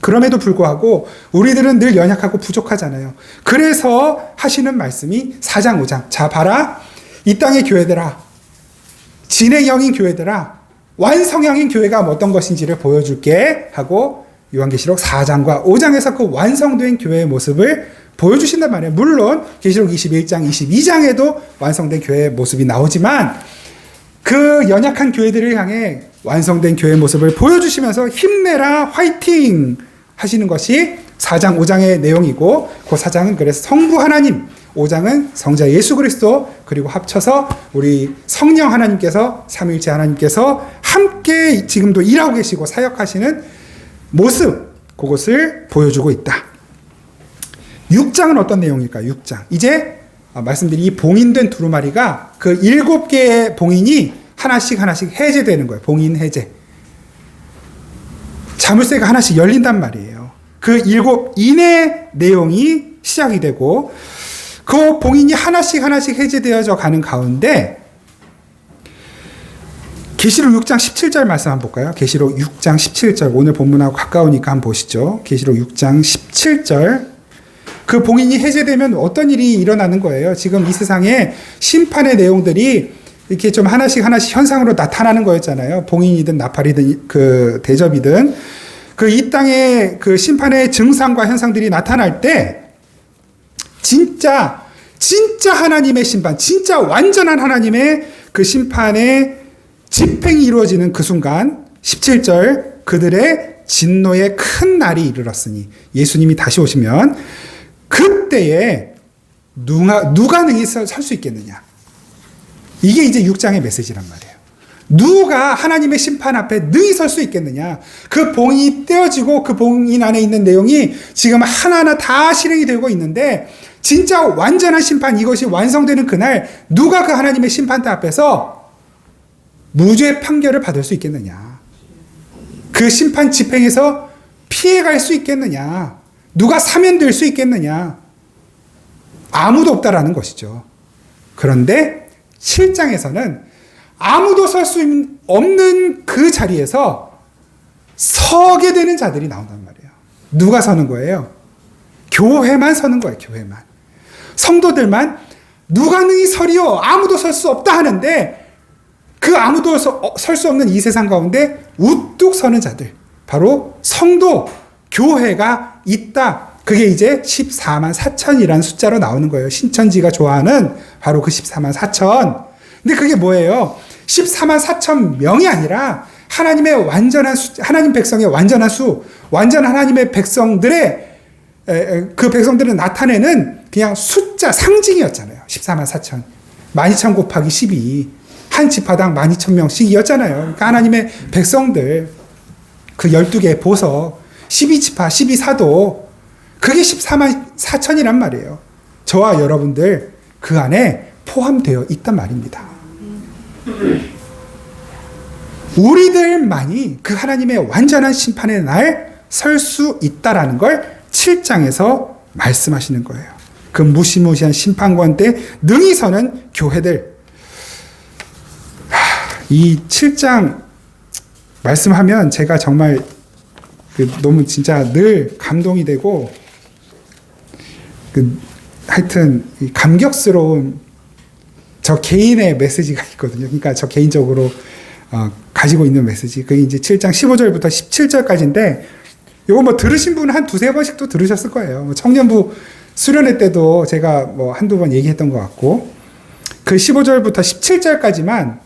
[SPEAKER 1] 그럼에도 불구하고 우리들은 늘 연약하고 부족하잖아요. 그래서 하시는 말씀이 4장 5장. 자 봐라. 이 땅의 교회들아. 진행형인 교회들아. 완성형인 교회가 어떤 것인지를 보여줄게 하고 요한계시록 4장과 5장에서 그 완성된 교회의 모습을 보여주신단 말이에요. 물론 계시록 21장, 22장에도 완성된 교회의 모습이 나오지만 그 연약한 교회들을 향해 완성된 교회 모습을 보여주시면서 힘내라 화이팅 하시는 것이 4장 5장의 내용이고, 그 4장은 그래서 성부 하나님, 5장은 성자 예수 그리스도, 그리고 합쳐서 우리 성령 하나님께서, 삼위일체 하나님께서 함께 지금도 일하고 계시고 사역하시는 모습, 그것을 보여주고 있다. 6장은 어떤 내용일까요? 6장. 이제 말씀드린 이 봉인된 두루마리가 그 7개의 봉인이 하나씩 해제되는 거예요. 봉인 해제. 자물쇠가 하나씩 열린단 말이에요. 그 7인의 내용이 시작이 되고, 그 봉인이 하나씩 해제되어져 가는 가운데, 계시록 6장 17절 말씀 한번 볼까요? 계시록 6장 17절, 오늘 본문하고 가까우니까 한번 보시죠. 계시록 6장 17절. 그 봉인이 해제되면 어떤 일이 일어나는 거예요? 지금 이 세상에 심판의 내용들이 이렇게 좀 하나씩 현상으로 나타나는 거였잖아요. 봉인이든 나팔이든 그 대접이든. 그 이 땅에 그 심판의 증상과 현상들이 나타날 때, 진짜 하나님의 심판, 진짜 완전한 하나님의 그 심판의 집행이 이루어지는 그 순간, 17절, 그들의 진노의 큰 날이 이르렀으니, 예수님이 다시 오시면 그때에 누가 능히 설 수 있겠느냐. 이게 이제 6장의 메시지란 말이에요. 누가 하나님의 심판 앞에 능히 설 수 있겠느냐. 그 봉인이 떼어지고 그 봉인 안에 있는 내용이 지금 하나하나 다 실행이 되고 있는데, 진짜 완전한 심판, 이것이 완성되는 그날 누가 그 하나님의 심판대 앞에서 무죄 판결을 받을 수 있겠느냐. 그 심판 집행에서 피해갈 수 있겠느냐. 누가 사면될 수 있겠느냐. 아무도 없다라는 것이죠. 그런데 7장에서는 아무도 설 수 없는 그 자리에서 서게 되는 자들이 나온단 말이에요. 누가 서는 거예요? 교회만 서는 거예요. 교회만. 성도들만 누가 능히 서리요? 아무도 설 수 없다 하는데, 그 아무도 설 수 없는 이 세상 가운데 우뚝 서는 자들, 바로 성도, 교회가 있다. 그게 이제 14만 4천이라는 숫자로 나오는 거예요. 신천지가 좋아하는 바로 그 14만 4천. 근데 그게 뭐예요? 14만 4천 명이 아니라 하나님의 완전한 하나님 백성의 완전한 완전 하나님의 백성들의, 그 백성들을 나타내는 그냥 숫자, 상징이었잖아요. 14만 4천. 12,000 곱하기 12. 한 지파당 12,000명씩이었잖아요. 그러니까 하나님의 백성들, 그 12개의 보석, 12지파, 12사도, 그게 14만 4천이란 말이에요. 저와 여러분들 그 안에 포함되어 있단 말입니다. 우리들만이 그 하나님의 완전한 심판의 날 설 수 있다라는 걸 7장에서 말씀하시는 거예요. 그 무시무시한 심판관 때 능히 서는 교회들. 이 7장 말씀하면 제가 정말 너무 진짜 늘 감동이 되고, 하여튼 감격스러운 저 개인의 메시지가 있거든요. 그러니까 저 개인적으로 가지고 있는 메시지. 그게 이제 7장 15절부터 17절까지인데, 이거 뭐 들으신 분은 한 두세 번씩 또 들으셨을 거예요. 청년부 수련회 때도 제가 뭐 한두 번 얘기했던 것 같고, 그 15절부터 17절까지만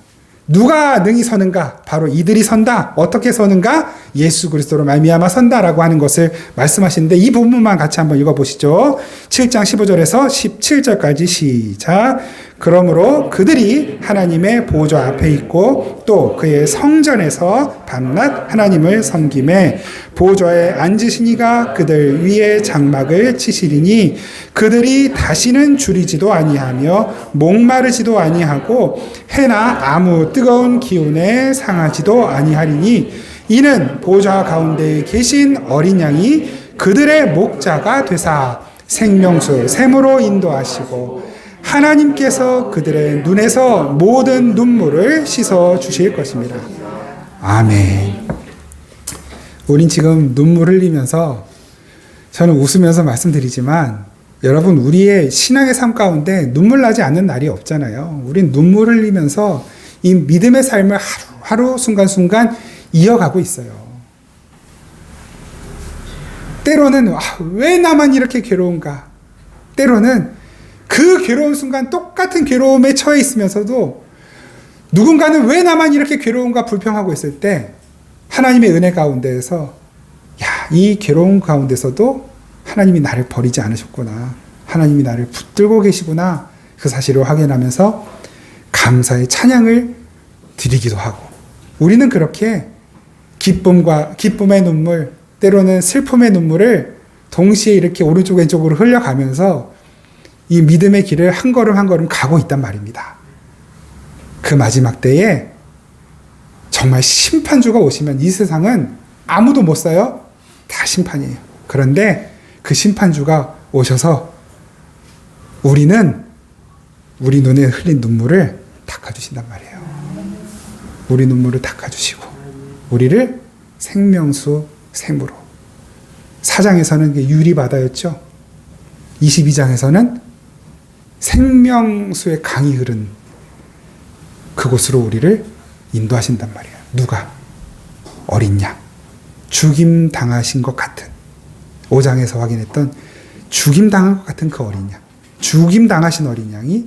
[SPEAKER 1] 누가 능히 서는가? 바로 이들이 선다. 어떻게 서는가? 예수 그리스도로 말미암아 선다라고 하는 것을 말씀하시는데, 이 부분만 같이 한번 읽어보시죠. 7장 15절에서 17절까지 시작. 그러므로 그들이 하나님의 보좌 앞에 있고 또 그의 성전에서 밤낮 하나님을 섬김에 보좌에 앉으시니가 그들 위에 장막을 치시리니, 그들이 다시는 줄이지도 아니하며 목마르지도 아니하고 해나 아무 뜨거운 기운에 상하지도 아니하리니, 이는 보좌 가운데 계신 어린 양이 그들의 목자가 되사 생명수 샘으로 인도하시고 하나님께서 그들의 눈에서 모든 눈물을 씻어 주실 것입니다. 아멘. 우린 지금 눈물 흘리면서, 저는 웃으면서 말씀드리지만, 여러분 우리의 신앙의 삶 가운데 눈물 나지 않는 날이 없잖아요. 우린 눈물 흘리면서 이 믿음의 삶을 하루 순간순간 이어가고 있어요. 때로는 왜 나만 이렇게 괴로운가? 때로는 그 괴로운 순간 똑같은 괴로움에 처해 있으면서도 누군가는 왜 나만 이렇게 괴로움과 불평하고 있을 때 하나님의 은혜 가운데에서 이 괴로움 가운데서도 하나님이 나를 버리지 않으셨구나. 하나님이 나를 붙들고 계시구나. 그 사실을 확인하면서 감사의 찬양을 드리기도 하고, 우리는 그렇게 기쁨의 눈물, 때로는 슬픔의 눈물을 동시에 이렇게 오른쪽 왼쪽으로 흘려가면서 이 믿음의 길을 한 걸음 한 걸음 가고 있단 말입니다. 그 마지막 때에 정말 심판주가 오시면 이 세상은 아무도 못 사요. 다 심판이에요. 그런데 그 심판주가 오셔서 우리 눈에 흘린 눈물을 닦아주신단 말이에요. 우리 눈물을 닦아주시고 우리를 생명수 샘으로, 4장에서는 유리바다였죠. 22장에서는 생명수의 강이 흐른 그곳으로 우리를 인도하신단 말이에요. 누가? 어린 양. 죽임 당하신 것 같은, 5장에서 확인했던 죽임 당한 것 같은 그 어린 양, 죽임 당하신 어린 양이,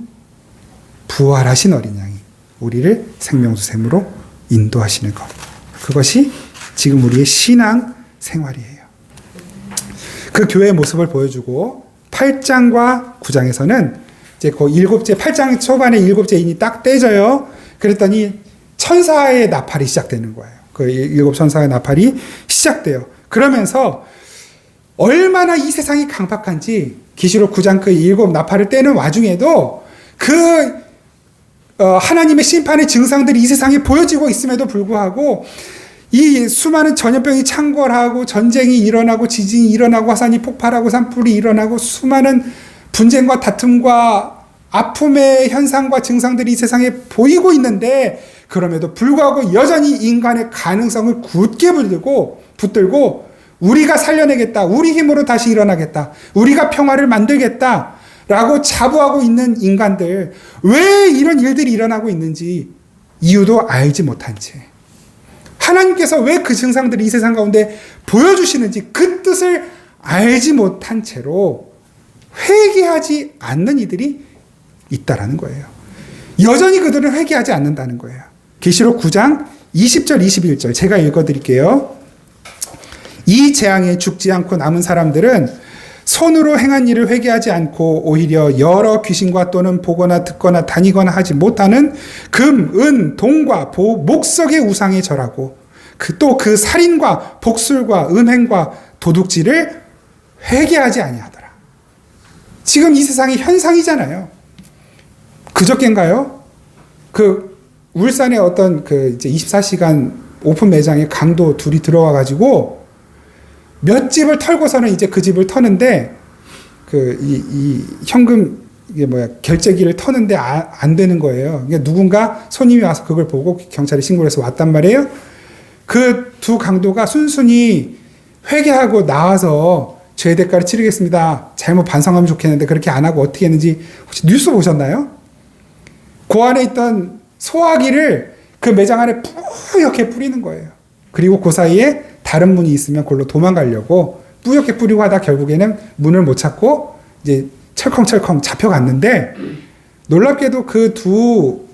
[SPEAKER 1] 부활하신 어린 양이 우리를 생명수 샘으로 인도하시는 것, 그것이 지금 우리의 신앙 생활이에요. 그 교회의 모습을 보여주고 8장과 9장에서는 이제 그 8장 초반에 7째 인이 딱 떼져요. 그랬더니 천사의 나팔이 시작되는 거예요. 그 7 천사의 나팔이 시작돼요. 그러면서 얼마나 이 세상이 강팍한지, 계시록 9장 그 7 나팔을 떼는 와중에도 하나님의 심판의 증상들이 이 세상에 보여지고 있음에도 불구하고 이 수많은 전염병이 창궐하고 전쟁이 일어나고 지진이 일어나고 화산이 폭발하고 산불이 일어나고 수많은 분쟁과 다툼과 아픔의 현상과 증상들이 이 세상에 보이고 있는데, 그럼에도 불구하고 여전히 인간의 가능성을 굳게 붙들고 우리가 살려내겠다, 우리 힘으로 다시 일어나겠다, 우리가 평화를 만들겠다 라고 자부하고 있는 인간들, 왜 이런 일들이 일어나고 있는지 이유도 알지 못한 채, 하나님께서 왜 그 증상들이 이 세상 가운데 보여주시는지 그 뜻을 알지 못한 채로 회개하지 않는 이들이 있다라는 거예요. 여전히 그들은 회개하지 않는다는 거예요. 계시록 9장 20절 21절 제가 읽어드릴게요. 이 재앙에 죽지 않고 남은 사람들은 손으로 행한 일을 회개하지 않고 오히려 여러 귀신과 또는 보거나 듣거나 다니거나 하지 못하는 금, 은, 동과 목석의 우상에 절하고 또 그 살인과 복술과 음행과 도둑질을 회개하지 아니하더라. 지금 이 세상이 현상이잖아요. 그저께인가요? 울산에 어떤 이제 24시간 오픈 매장에 강도 둘이 들어와 가지고 몇 집을 털고서는 이제 그 집을 터는데 이 현금 결제기를 터는데 안 되는 거예요. 그러니까 누군가 손님이 와서 그걸 보고 경찰에 신고를 해서 왔단 말이에요. 그 두 강도가 순순히 회개하고 나와서 죄 대가를 치르겠습니다. 잘못 반성하면 좋겠는데 그렇게 안 하고 어떻게 했는지 혹시 뉴스 보셨나요? 그 안에 있던 소화기를 그 매장 안에 뿌옇게 뿌리는 거예요. 그리고 그 사이에 다른 문이 있으면 그걸로 도망가려고 뿌옇게 뿌리고 하다 결국에는 문을 못 찾고 이제 철컹철컹 잡혀갔는데, 놀랍게도 그 두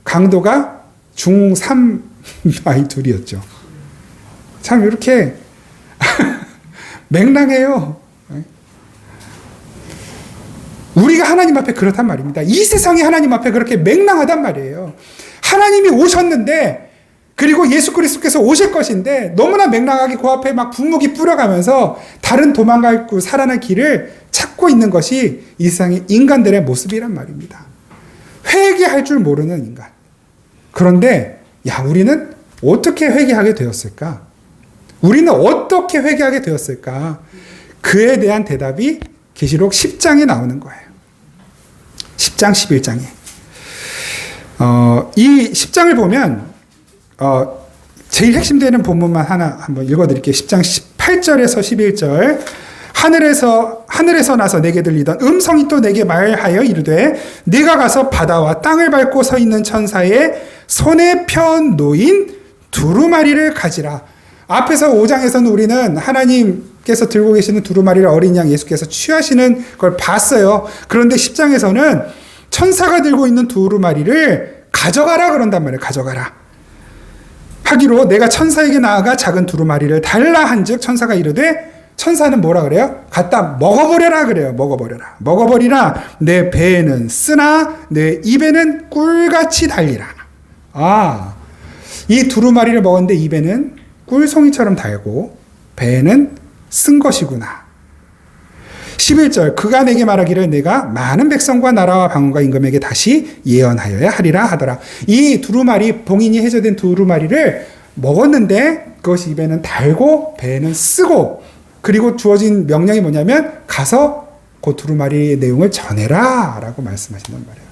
[SPEAKER 1] 강도가 중3 아이 둘이었죠. 참 이렇게 맹랑해요. 우리가 하나님 앞에 그렇단 말입니다. 이 세상이 하나님 앞에 그렇게 맹랑하단 말이에요. 하나님이 오셨는데, 그리고 예수 그리스도께서 오실 것인데 너무나 맹랑하게 그 앞에 막 분무기 뿌려가면서 다른 도망갈 살아날 길을 찾고 있는 것이 이 세상의 인간들의 모습이란 말입니다. 회개할 줄 모르는 인간. 그런데 우리는 어떻게 회개하게 되었을까? 우리는 어떻게 회개하게 되었을까? 그에 대한 대답이 계시록 10장에 나오는 거예요. 10장, 11장에. 이 10장을 보면 제일 핵심되는 본문만 하나 한번 읽어드릴게요. 10장 18절에서 11절. 하늘에서 나서 내게 들리던 음성이 또 내게 말하여 이르되 네가 가서 바다와 땅을 밟고 서 있는 천사의 손에 펴 놓인 두루마리를 가지라. 앞에서 5장에서는 우리는 하나님께서 들고 계시는 두루마리를 어린 양 예수께서 취하시는 걸 봤어요. 그런데 10장에서는 천사가 들고 있는 두루마리를 가져가라 그런단 말이에요. 가져가라. 하기로 내가 천사에게 나아가 작은 두루마리를 달라 한즉 천사가 이르되 천사는 뭐라 그래요? 갖다 먹어버려라 그래요. 먹어버려라. 먹어버리라. 내 배에는 쓰나 내 입에는 꿀같이 달리라. 이 두루마리를 먹었는데 입에는 꿀송이처럼 달고 배에는 쓴 것이구나. 11절 그가 내게 말하기를 내가 많은 백성과 나라와 방언과 임금에게 다시 예언하여야 하리라 하더라. 이 두루마리, 봉인이 해제된 두루마리를 먹었는데 그것이 입에는 달고 배에는 쓰고, 그리고 주어진 명령이 뭐냐면 가서 그 두루마리의 내용을 전해라 라고 말씀하신단 말이에요.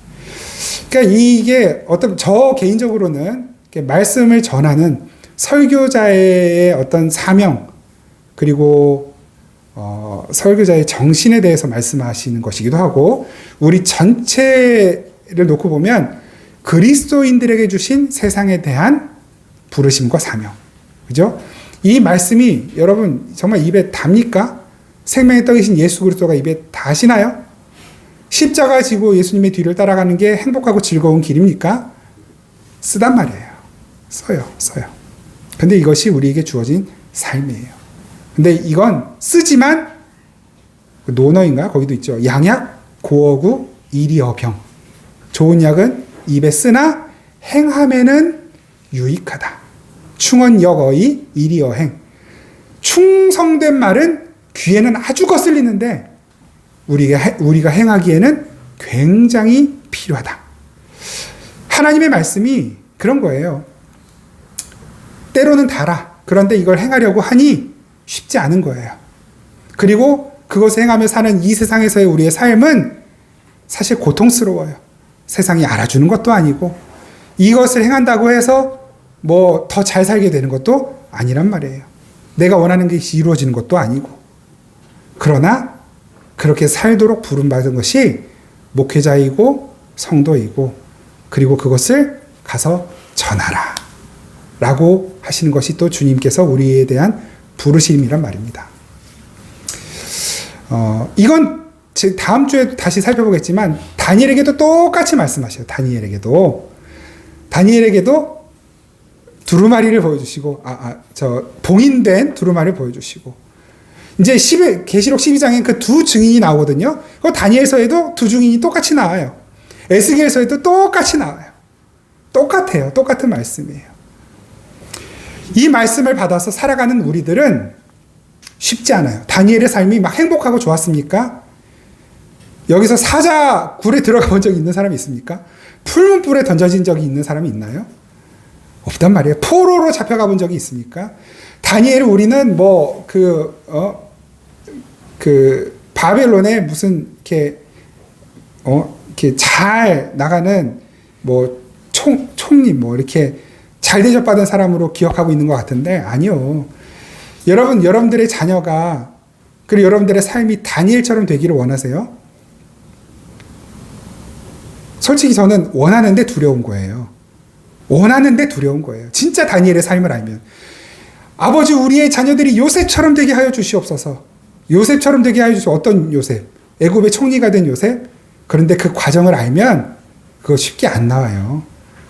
[SPEAKER 1] 그러니까 이게 저 개인적으로는 말씀을 전하는 설교자의 어떤 사명, 그리고 설교자의 정신에 대해서 말씀하시는 것이기도 하고, 우리 전체를 놓고 보면 그리스도인들에게 주신 세상에 대한 부르심과 사명. 그죠? 이 말씀이 여러분 정말 입에 답니까? 생명의 떡이신 예수 그리스도가 입에 닿으시나요? 십자가 지고 예수님의 뒤를 따라가는 게 행복하고 즐거운 길입니까? 쓰단 말이에요. 써요. 근데 이것이 우리에게 주어진 삶이에요. 근데 이건 쓰지만 논어인가? 거기도 있죠. 양약, 고어구, 일이어병. 좋은 약은 입에 쓰나 행함에는 유익하다. 충언역어이, 일이어행. 충성된 말은 귀에는 아주 거슬리는데 우리가 행하기에는 굉장히 필요하다. 하나님의 말씀이 그런 거예요. 때로는 달아. 그런데 이걸 행하려고 하니 쉽지 않은 거예요. 그리고 그것을 행하며 사는 이 세상에서의 우리의 삶은 사실 고통스러워요. 세상이 알아주는 것도 아니고, 이것을 행한다고 해서 뭐 더 잘 살게 되는 것도 아니란 말이에요. 내가 원하는 게 이루어지는 것도 아니고. 그러나 그렇게 살도록 부름받은 것이 목회자이고 성도이고, 그리고 그것을 가서 전하라 라고 하시는 것이 또 주님께서 우리에 대한 부르심이란 말입니다. 이건 다음 주에 다시 살펴보겠지만 다니엘에게도 똑같이 말씀하셔요. 다니엘에게도 두루마리를 보여주시고, 봉인된 두루마리를 보여주시고, 이제 계시록 12장에 그 두 증인이 나오거든요. 다니엘서에도 두 증인이 똑같이 나와요. 에스겔서에도 똑같이 나와요. 똑같아요. 똑같은 말씀이에요. 이 말씀을 받아서 살아가는 우리들은 쉽지 않아요. 다니엘의 삶이 막 행복하고 좋았습니까? 여기서 사자굴에 들어가 본 적이 있는 사람이 있습니까? 풀문불에 던져진 적이 있는 사람이 있나요? 없단 말이에요. 포로로 잡혀가 본 적이 있습니까? 다니엘을 우리는 바벨론에 무슨 이렇게 잘 나가는 총리 이렇게 잘 대접받은 사람으로 기억하고 있는 것 같은데, 아니요. 여러분들의 자녀가, 그리고 여러분들의 삶이 다니엘처럼 되기를 원하세요? 솔직히 저는 원하는데 두려운 거예요. 진짜 다니엘의 삶을 알면. 아버지, 우리의 자녀들이 요셉처럼 되게 하여 주시옵소서. 요셉처럼 되게 하여 주시옵소서. 어떤 요셉? 애굽의 총리가 된 요셉? 그런데 그 과정을 알면 그거 쉽게 안 나와요.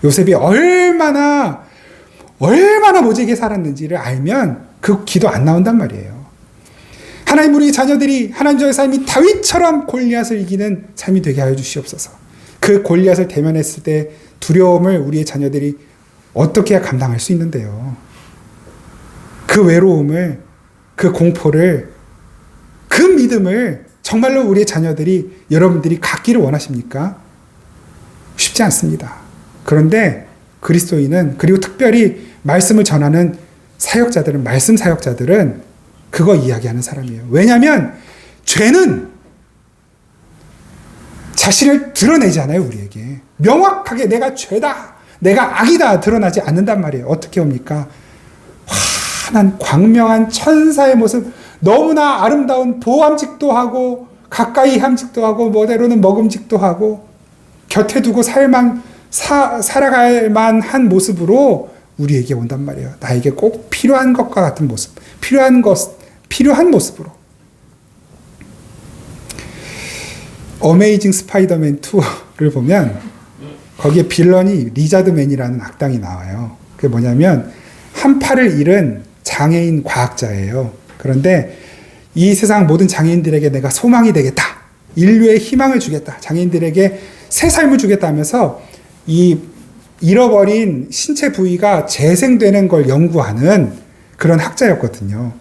[SPEAKER 1] 요셉이 얼마나 모질게 살았는지를 알면 그 기도 안 나온단 말이에요. 하나님, 우리 자녀들이 하나님의 삶이 다윗처럼 골리앗을 이기는 삶이 되게 하여 주시옵소서. 그 골리앗을 대면했을 때 두려움을 우리의 자녀들이 어떻게 해야 감당할 수 있는데요. 그 외로움을, 그 공포를, 그 믿음을 정말로 우리의 자녀들이, 여러분들이 갖기를 원하십니까? 쉽지 않습니다. 그런데 그리스도인은, 그리고 특별히 말씀을 전하는 사역자들은, 말씀 사역자들은 그거 이야기하는 사람이에요. 왜냐하면 죄는 자신을 드러내잖아요. 우리에게 명확하게 내가 죄다, 내가 악이다 드러나지 않는단 말이에요. 어떻게 옵니까? 환한 광명한 천사의 모습, 너무나 아름다운 보암직도 하고 가까이 함직도 하고 뭐대로는 먹음직도 하고 곁에 두고 살아갈 만한 모습으로 우리에게 온단 말이에요. 나에게 꼭 필요한 것과 같은 모습, 필요한 모습으로. 어메이징 스파이더맨 2를 보면 거기에 빌런이 리자드 맨이라는 악당이 나와요. 그게 뭐냐면 한 팔을 잃은 장애인 과학자예요. 그런데 이 세상 모든 장애인들에게 내가 소망이 되겠다. 인류의 희망을 주겠다. 장애인들에게 새 삶을 주겠다 하면서 이 잃어버린 신체 부위가 재생되는 걸 연구하는 그런 학자였거든요.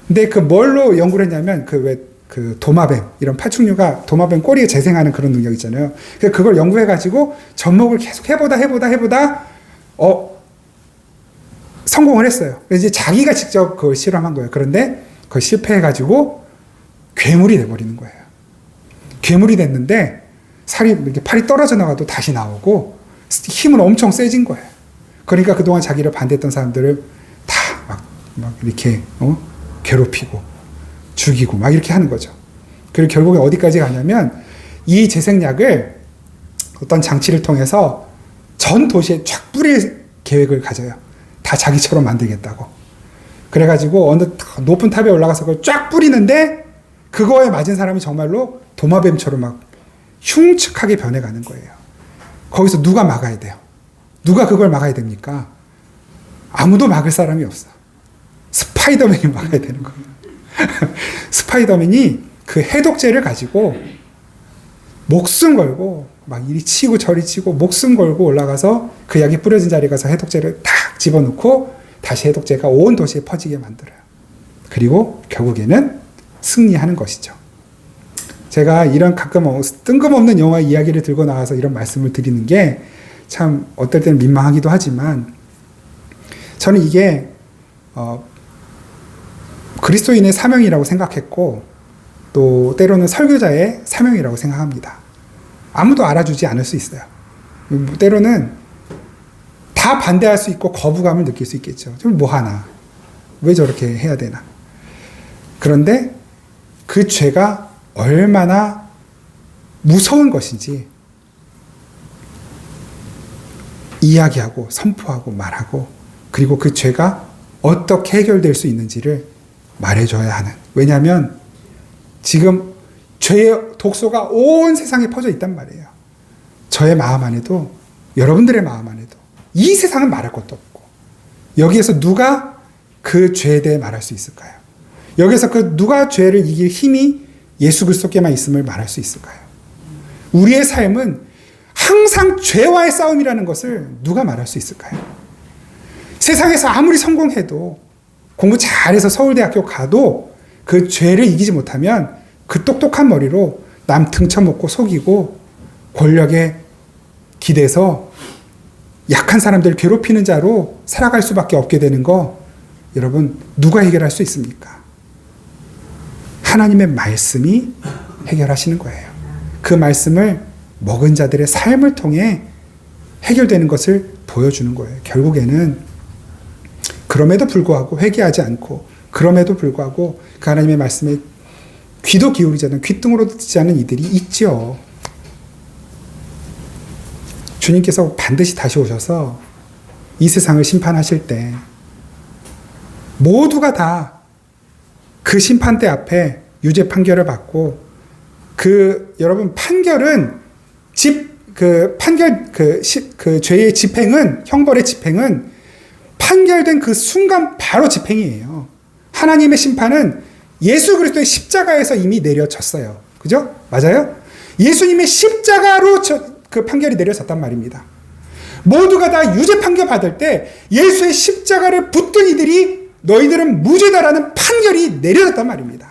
[SPEAKER 1] 근데 그 뭘로 연구를 했냐면 그 도마뱀, 이런 파충류가 도마뱀 꼬리에 재생하는 그런 능력 있잖아요. 그걸 연구해가지고 접목을 계속 해보다 성공을 했어요. 그래서 이제 자기가 직접 그걸 실험한 거예요. 그런데 그걸 실패해가지고 괴물이 돼버리는 거예요. 괴물이 됐는데 살이 이렇게 팔이 떨어져 나가도 다시 나오고 힘은 엄청 세진 거예요. 그러니까 그동안 자기를 반대했던 사람들을 다 막 이렇게 괴롭히고 죽이고 막 이렇게 하는 거죠. 그리고 결국에 어디까지 가냐면 이 재생약을 어떤 장치를 통해서 전 도시에 쫙 뿌릴 계획을 가져요. 다 자기처럼 만들겠다고. 그래가지고 어느 높은 탑에 올라가서 그걸 쫙 뿌리는데 그거에 맞은 사람이 정말로 도마뱀처럼 막 흉측하게 변해가는 거예요. 거기서 누가 막아야 돼요? 누가 그걸 막아야 됩니까? 아무도 막을 사람이 없어. 스파이더맨이 막아야 되는 거예요. 스파이더맨이 그 해독제를 가지고 목숨 걸고 막 이리 치고 저리 치고 목숨 걸고 올라가서 그 약이 뿌려진 자리에 가서 해독제를 탁 집어넣고 다시 해독제가 온 도시에 퍼지게 만들어요. 그리고 결국에는 승리하는 것이죠. 제가 이런 가끔 뜬금없는 영화 이야기를 들고 나와서 이런 말씀을 드리는 게 참 어떨 때는 민망하기도 하지만 저는 이게 그리스도인의 사명이라고 생각했고 또 때로는 설교자의 사명이라고 생각합니다. 아무도 알아주지 않을 수 있어요. 때로는 다 반대할 수 있고 거부감을 느낄 수 있겠죠. 좀 뭐하나? 왜 저렇게 해야 되나? 그런데 그 죄가 얼마나 무서운 것인지 이야기하고 선포하고 말하고 그리고 그 죄가 어떻게 해결될 수 있는지를 말해줘야 하는. 왜냐하면 지금 죄의 독소가 온 세상에 퍼져 있단 말이에요. 저의 마음 안에도 여러분들의 마음 안에도 이 세상은 말할 것도 없고 여기에서 누가 그 죄에 대해 말할 수 있을까요? 여기서 그 누가 죄를 이길 힘이 예수 그리스도께만 있음을 말할 수 있을까요? 우리의 삶은 항상 죄와의 싸움이라는 것을 누가 말할 수 있을까요? 세상에서 아무리 성공해도 공부 잘해서 서울대학교 가도 그 죄를 이기지 못하면 그 똑똑한 머리로 남 등쳐먹고 속이고 권력에 기대서 약한 사람들 괴롭히는 자로 살아갈 수밖에 없게 되는 거 여러분 누가 해결할 수 있습니까? 하나님의 말씀이 해결하시는 거예요. 그 말씀을 먹은 자들의 삶을 통해 해결되는 것을 보여주는 거예요. 결국에는 그럼에도 불구하고 회개하지 않고 그럼에도 불구하고 그 하나님의 말씀에 귀도 기울이지 않는 귓등으로도 듣지 않는 이들이 있죠. 주님께서 반드시 다시 오셔서 이 세상을 심판하실 때 모두가 다 그 심판대 앞에 유죄 판결을 받고 여러분 판결은 죄의 집행은 형벌의 집행은 판결된 그 순간 바로 집행이에요. 하나님의 심판은 예수 그리스도의 십자가에서 이미 내려졌어요. 그죠? 맞아요? 예수님의 십자가로 그 판결이 내려졌단 말입니다. 모두가 다 유죄 판결 받을 때 예수의 십자가를 붙든 이들이 너희들은 무죄다라는 판결이 내려졌단 말입니다.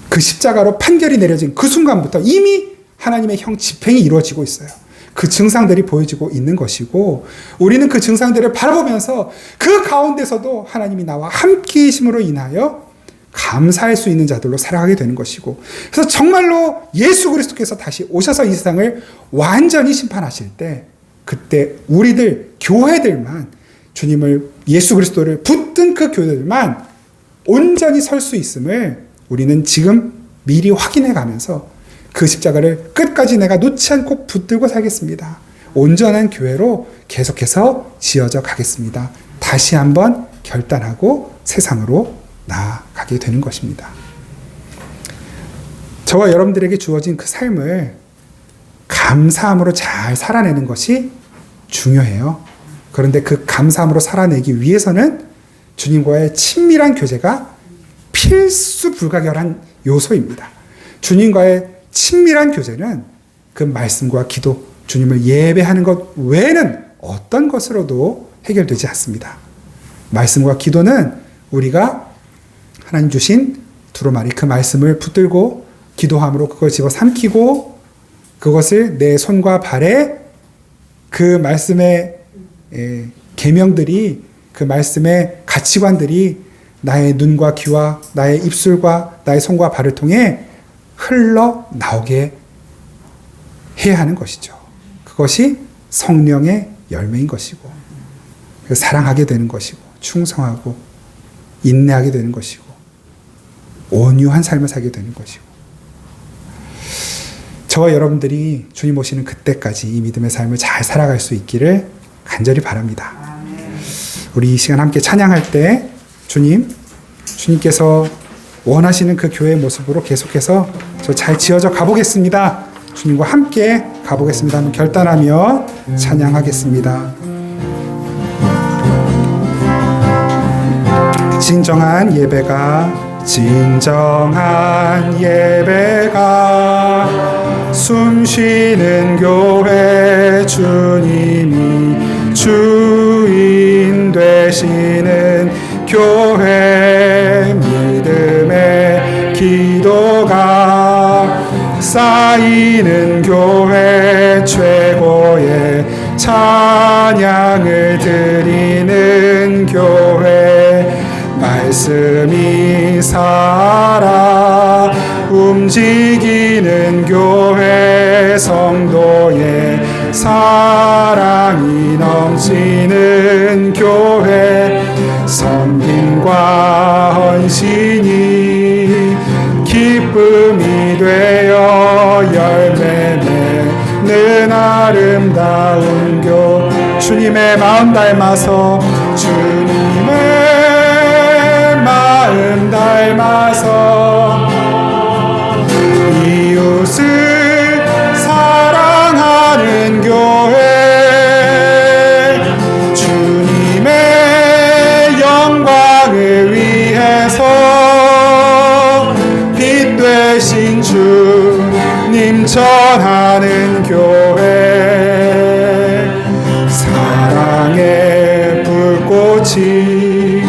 [SPEAKER 1] 그 십자가로 판결이 내려진 그 순간부터 이미 하나님의 형 집행이 이루어지고 있어요. 그 증상들이 보여지고 있는 것이고 우리는 그 증상들을 바라보면서 그 가운데서도 하나님이 나와 함께 계심으로 인하여 감사할 수 있는 자들로 살아가게 되는 것이고 그래서 정말로 예수 그리스도께서 다시 오셔서 이 세상을 완전히 심판하실 때 그때 우리들 교회들만 주님을 예수 그리스도를 붙든 그 교회들만 온전히 설 수 있음을 우리는 지금 미리 확인해 가면서 그 십자가를 끝까지 내가 놓지 않고 붙들고 살겠습니다. 온전한 교회로 계속해서 지어져 가겠습니다. 다시 한번 결단하고 세상으로 나아가게 되는 것입니다. 저와 여러분들에게 주어진 그 삶을 감사함으로 잘 살아내는 것이 중요해요. 그런데 그 감사함으로 살아내기 위해서는 주님과의 친밀한 교제가 필수 불가결한 요소입니다. 주님과의 친밀한 교제는 그 말씀과 기도, 주님을 예배하는 것 외에는 어떤 것으로도 해결되지 않습니다. 말씀과 기도는 우리가 하나님 주신 두루마리 그 말씀을 붙들고 기도함으로 그걸 집어 삼키고 그것을 내 손과 발에 그 말씀의 계명들이 그 말씀의 가치관들이 나의 눈과 귀와 나의 입술과 나의 손과 발을 통해 흘러나오게 해야 하는 것이죠. 그것이 성령의 열매인 것이고 사랑하게 되는 것이고 충성하고 인내하게 되는 것이고 온유한 삶을 살게 되는 것이고 저와 여러분들이 주님 오시는 그때까지 이 믿음의 삶을 잘 살아갈 수 있기를 간절히 바랍니다. 우리 이 시간 함께 찬양할 때 주님께서 원하시는 그 교회의 모습으로 계속해서 저 잘 지어져 가보겠습니다. 주님과 함께 가보겠습니다 하는 결단하며 찬양하겠습니다. 진정한 예배가 숨쉬는 교회 주님이 주인 되시는 교회 믿음의 기도가 쌓이는 교회 최고의 찬양을 드리는 교회 말씀이 살아 움직이는 교회 성도의 사랑이 넘치는 교회 섬김과 헌신이 기쁨이 되어 열매 맺는 아름다운 주님의 마음 닮아서 주님의 마음 닮아서 이웃을 사랑하는 교회 주님의 영광을 위해서 빛 되신 주님 전하는 교회 사랑의 불꽃이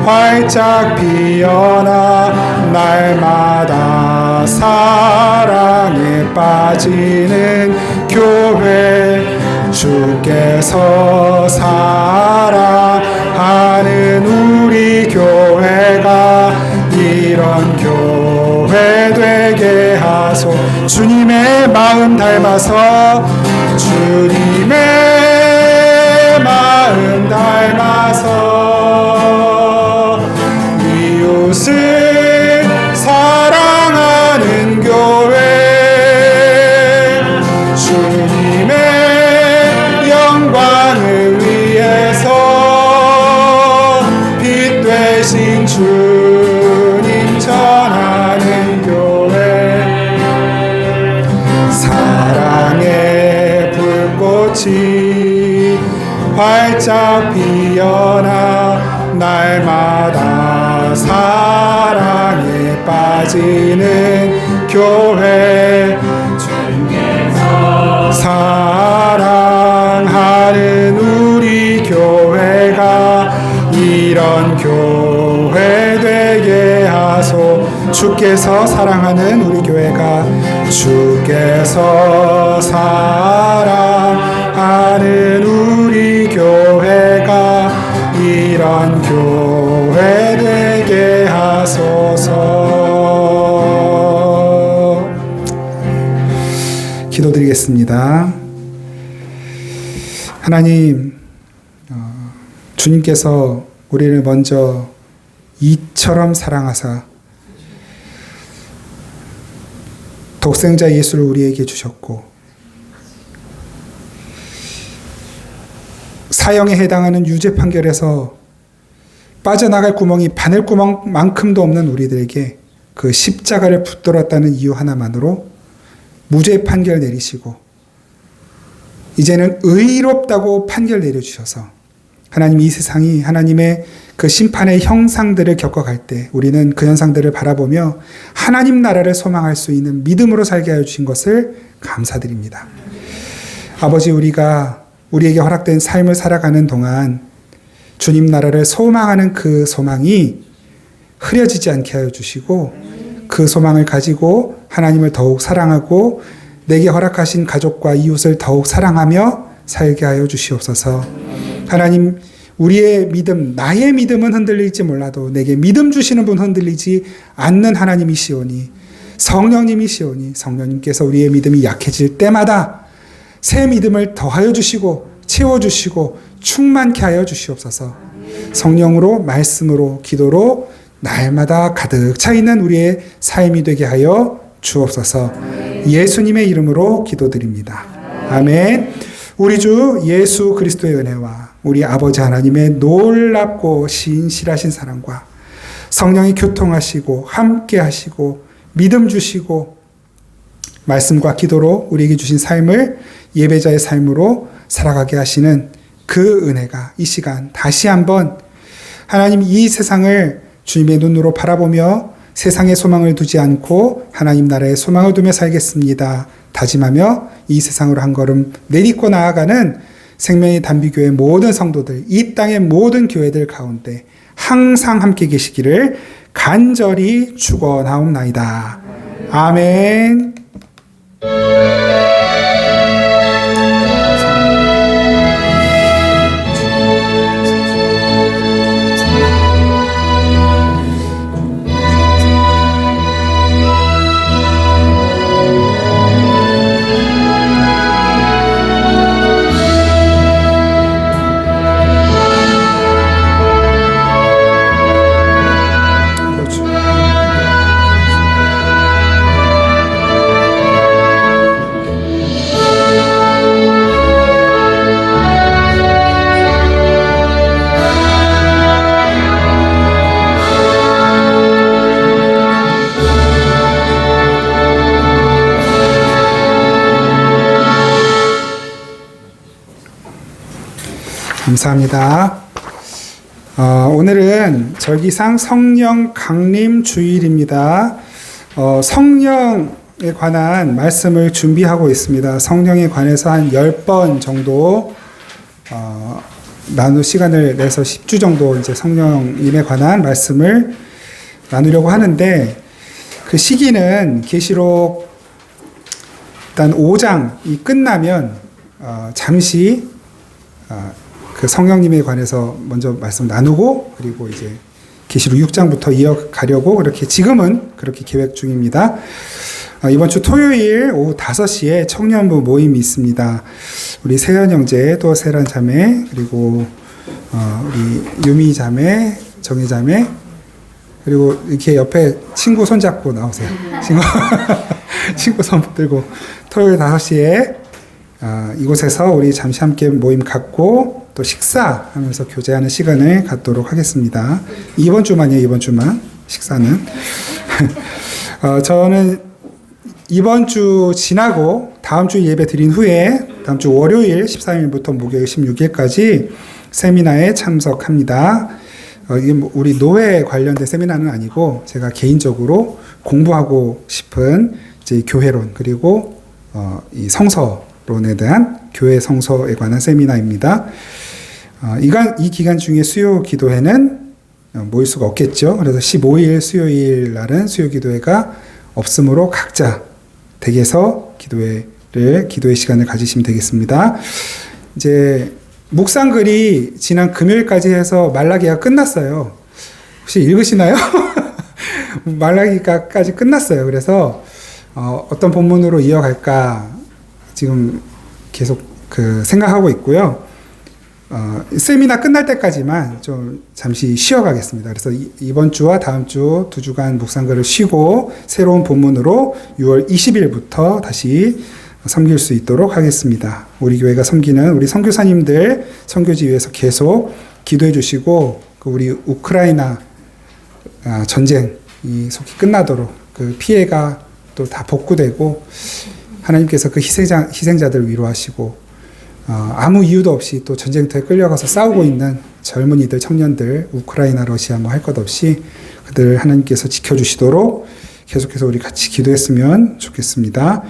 [SPEAKER 1] 활짝 피어나 날마다 사랑에 빠지는 교회 주께서 사랑하는 우리 교회가 이런 교회 되게 하소 주님의 마음 닮아서 주님의 마음 닮아서 이웃을 사랑하는 교회 주님의 영광을 위해서 빛 되신 주님 전하는 교회 사랑의 불꽃이 활짝 피어나 날마다 사랑에 빠지는 교회 주께서 사랑하는 우리 교회가 이런 교회 되게 하소 주께서 사랑하는 우리 교회가 주께서 사랑하는 우리 교회가 이런 교회 되게 하소서. 기도드리겠습니다. 하나님, 주님께서 우리를 먼저 이처럼 사랑하사 독생자 예수를 우리에게 주셨고 사형에 해당하는 유죄 판결에서 빠져나갈 구멍이 바늘구멍만큼도 없는 우리들에게 그 십자가를 붙들었다는 이유 하나만으로 무죄 판결 내리시고 이제는 의롭다고 판결 내려주셔서 하나님 이 세상이 하나님의 그 심판의 형상들을 겪어갈 때 우리는 그 현상들을 바라보며 하나님 나라를 소망할 수 있는 믿음으로 살게 하여 주신 것을 감사드립니다. 아버지, 우리가 우리에게 허락된 삶을 살아가는 동안 주님 나라를 소망하는 그 소망이 흐려지지 않게 하여 주시고 그 소망을 가지고 하나님을 더욱 사랑하고 내게 허락하신 가족과 이웃을 더욱 사랑하며 살게 하여 주시옵소서. 하나님, 우리의 믿음, 나의 믿음은 흔들릴지 몰라도 내게 믿음 주시는 분 흔들리지 않는 하나님이시오니, 성령님이시오니 성령님께서 우리의 믿음이 약해질 때마다 새 믿음을 더하여 주시고 채워주시고 충만케 하여 주시옵소서. 성령으로, 말씀으로, 기도로 날마다 가득 차 있는 우리의 삶이 되게 하여 주옵소서. 예수님의 이름으로 기도드립니다. 아멘. 우리 주 예수 그리스도의 은혜와 우리 아버지 하나님의 놀랍고 신실하신 사랑과 성령이 교통하시고 함께 하시고 믿음 주시고 말씀과 기도로 우리에게 주신 삶을 예배자의 삶으로 살아가게 하시는 그 은혜가 이 시간 다시 한번 하나님 이 세상을 주님의 눈으로 바라보며 세상의 소망을 두지 않고 하나님 나라의 소망을 두며 살겠습니다 다짐하며 이 세상으로 한 걸음 내딛고 나아가는 생명의 단비교회 모든 성도들, 이 땅의 모든 교회들 가운데 항상 함께 계시기를 간절히 축원하옵나이다. 아멘. 감사합니다. 오늘은 절기상 성령 강림 주일입니다. 성령에 관한 말씀을 준비하고 있습니다. 성령에 관해서 한 10번 정도 시간을 내서 10주 정도 이제 성령님에 관한 말씀을 나누려고 하는데 그 시기는 계시록 일단 5장이 끝나면 잠시 그 성령님에 관해서 먼저 말씀 나누고 그리고 이제 계시록 6장부터 이어가려고 지금은 그렇게 계획 중입니다. 이번 주 토요일 오후 5시에 청년부 모임이 있습니다. 우리 세연 형제, 또 세란 자매, 그리고 우리 유미 자매, 정희 자매, 그리고 이렇게 옆에 친구 손잡고 나오세요. 친구 손 들고 토요일 5시에 이곳에서 우리 잠시 함께 모임 갖고 또 식사하면서 교제하는 시간을 갖도록 하겠습니다. 이번 주만 식사는. 저는 이번 주 지나고 다음 주 예배 드린 후에 다음 주 월요일 13일부터 목요일 16일까지 세미나에 참석합니다. 이게 우리 노회 관련된 세미나는 아니고 제가 개인적으로 공부하고 싶은 이제 교회론 그리고 이 성서론에 대한 교회 성서에 관한 세미나입니다. 이 기간 중에 수요 기도회는 모일 수가 없겠죠. 그래서 15일 수요일 날은 수요 기도회가 없으므로 각자 댁에서 기도회 시간을 가지시면 되겠습니다. 이제 묵상글이 지난 금요일까지 해서 말라기가 끝났어요. 혹시 읽으시나요? 말라기까지 끝났어요. 그래서 어떤 본문으로 이어갈까 지금 계속 생각하고 있고요. 세미나 끝날 때까지만 좀 잠시 쉬어가겠습니다. 그래서 이번 주와 다음 주 2주간 묵상글을 쉬고 새로운 본문으로 6월 20일부터 다시 섬길 수 있도록 하겠습니다. 우리 교회가 섬기는 우리 선교사님들 선교지 위해서 계속 기도해 주시고 우리 우크라이나 전쟁이 속히 끝나도록 그 피해가 또 다 복구되고 하나님께서 그 희생자들을 위로하시고 아무 이유도 없이 또 전쟁터에 끌려가서 싸우고 있는 젊은이들, 청년들, 우크라이나, 러시아 뭐 할 것 없이 그들 하나님께서 지켜주시도록 계속해서 우리 같이 기도했으면 좋겠습니다.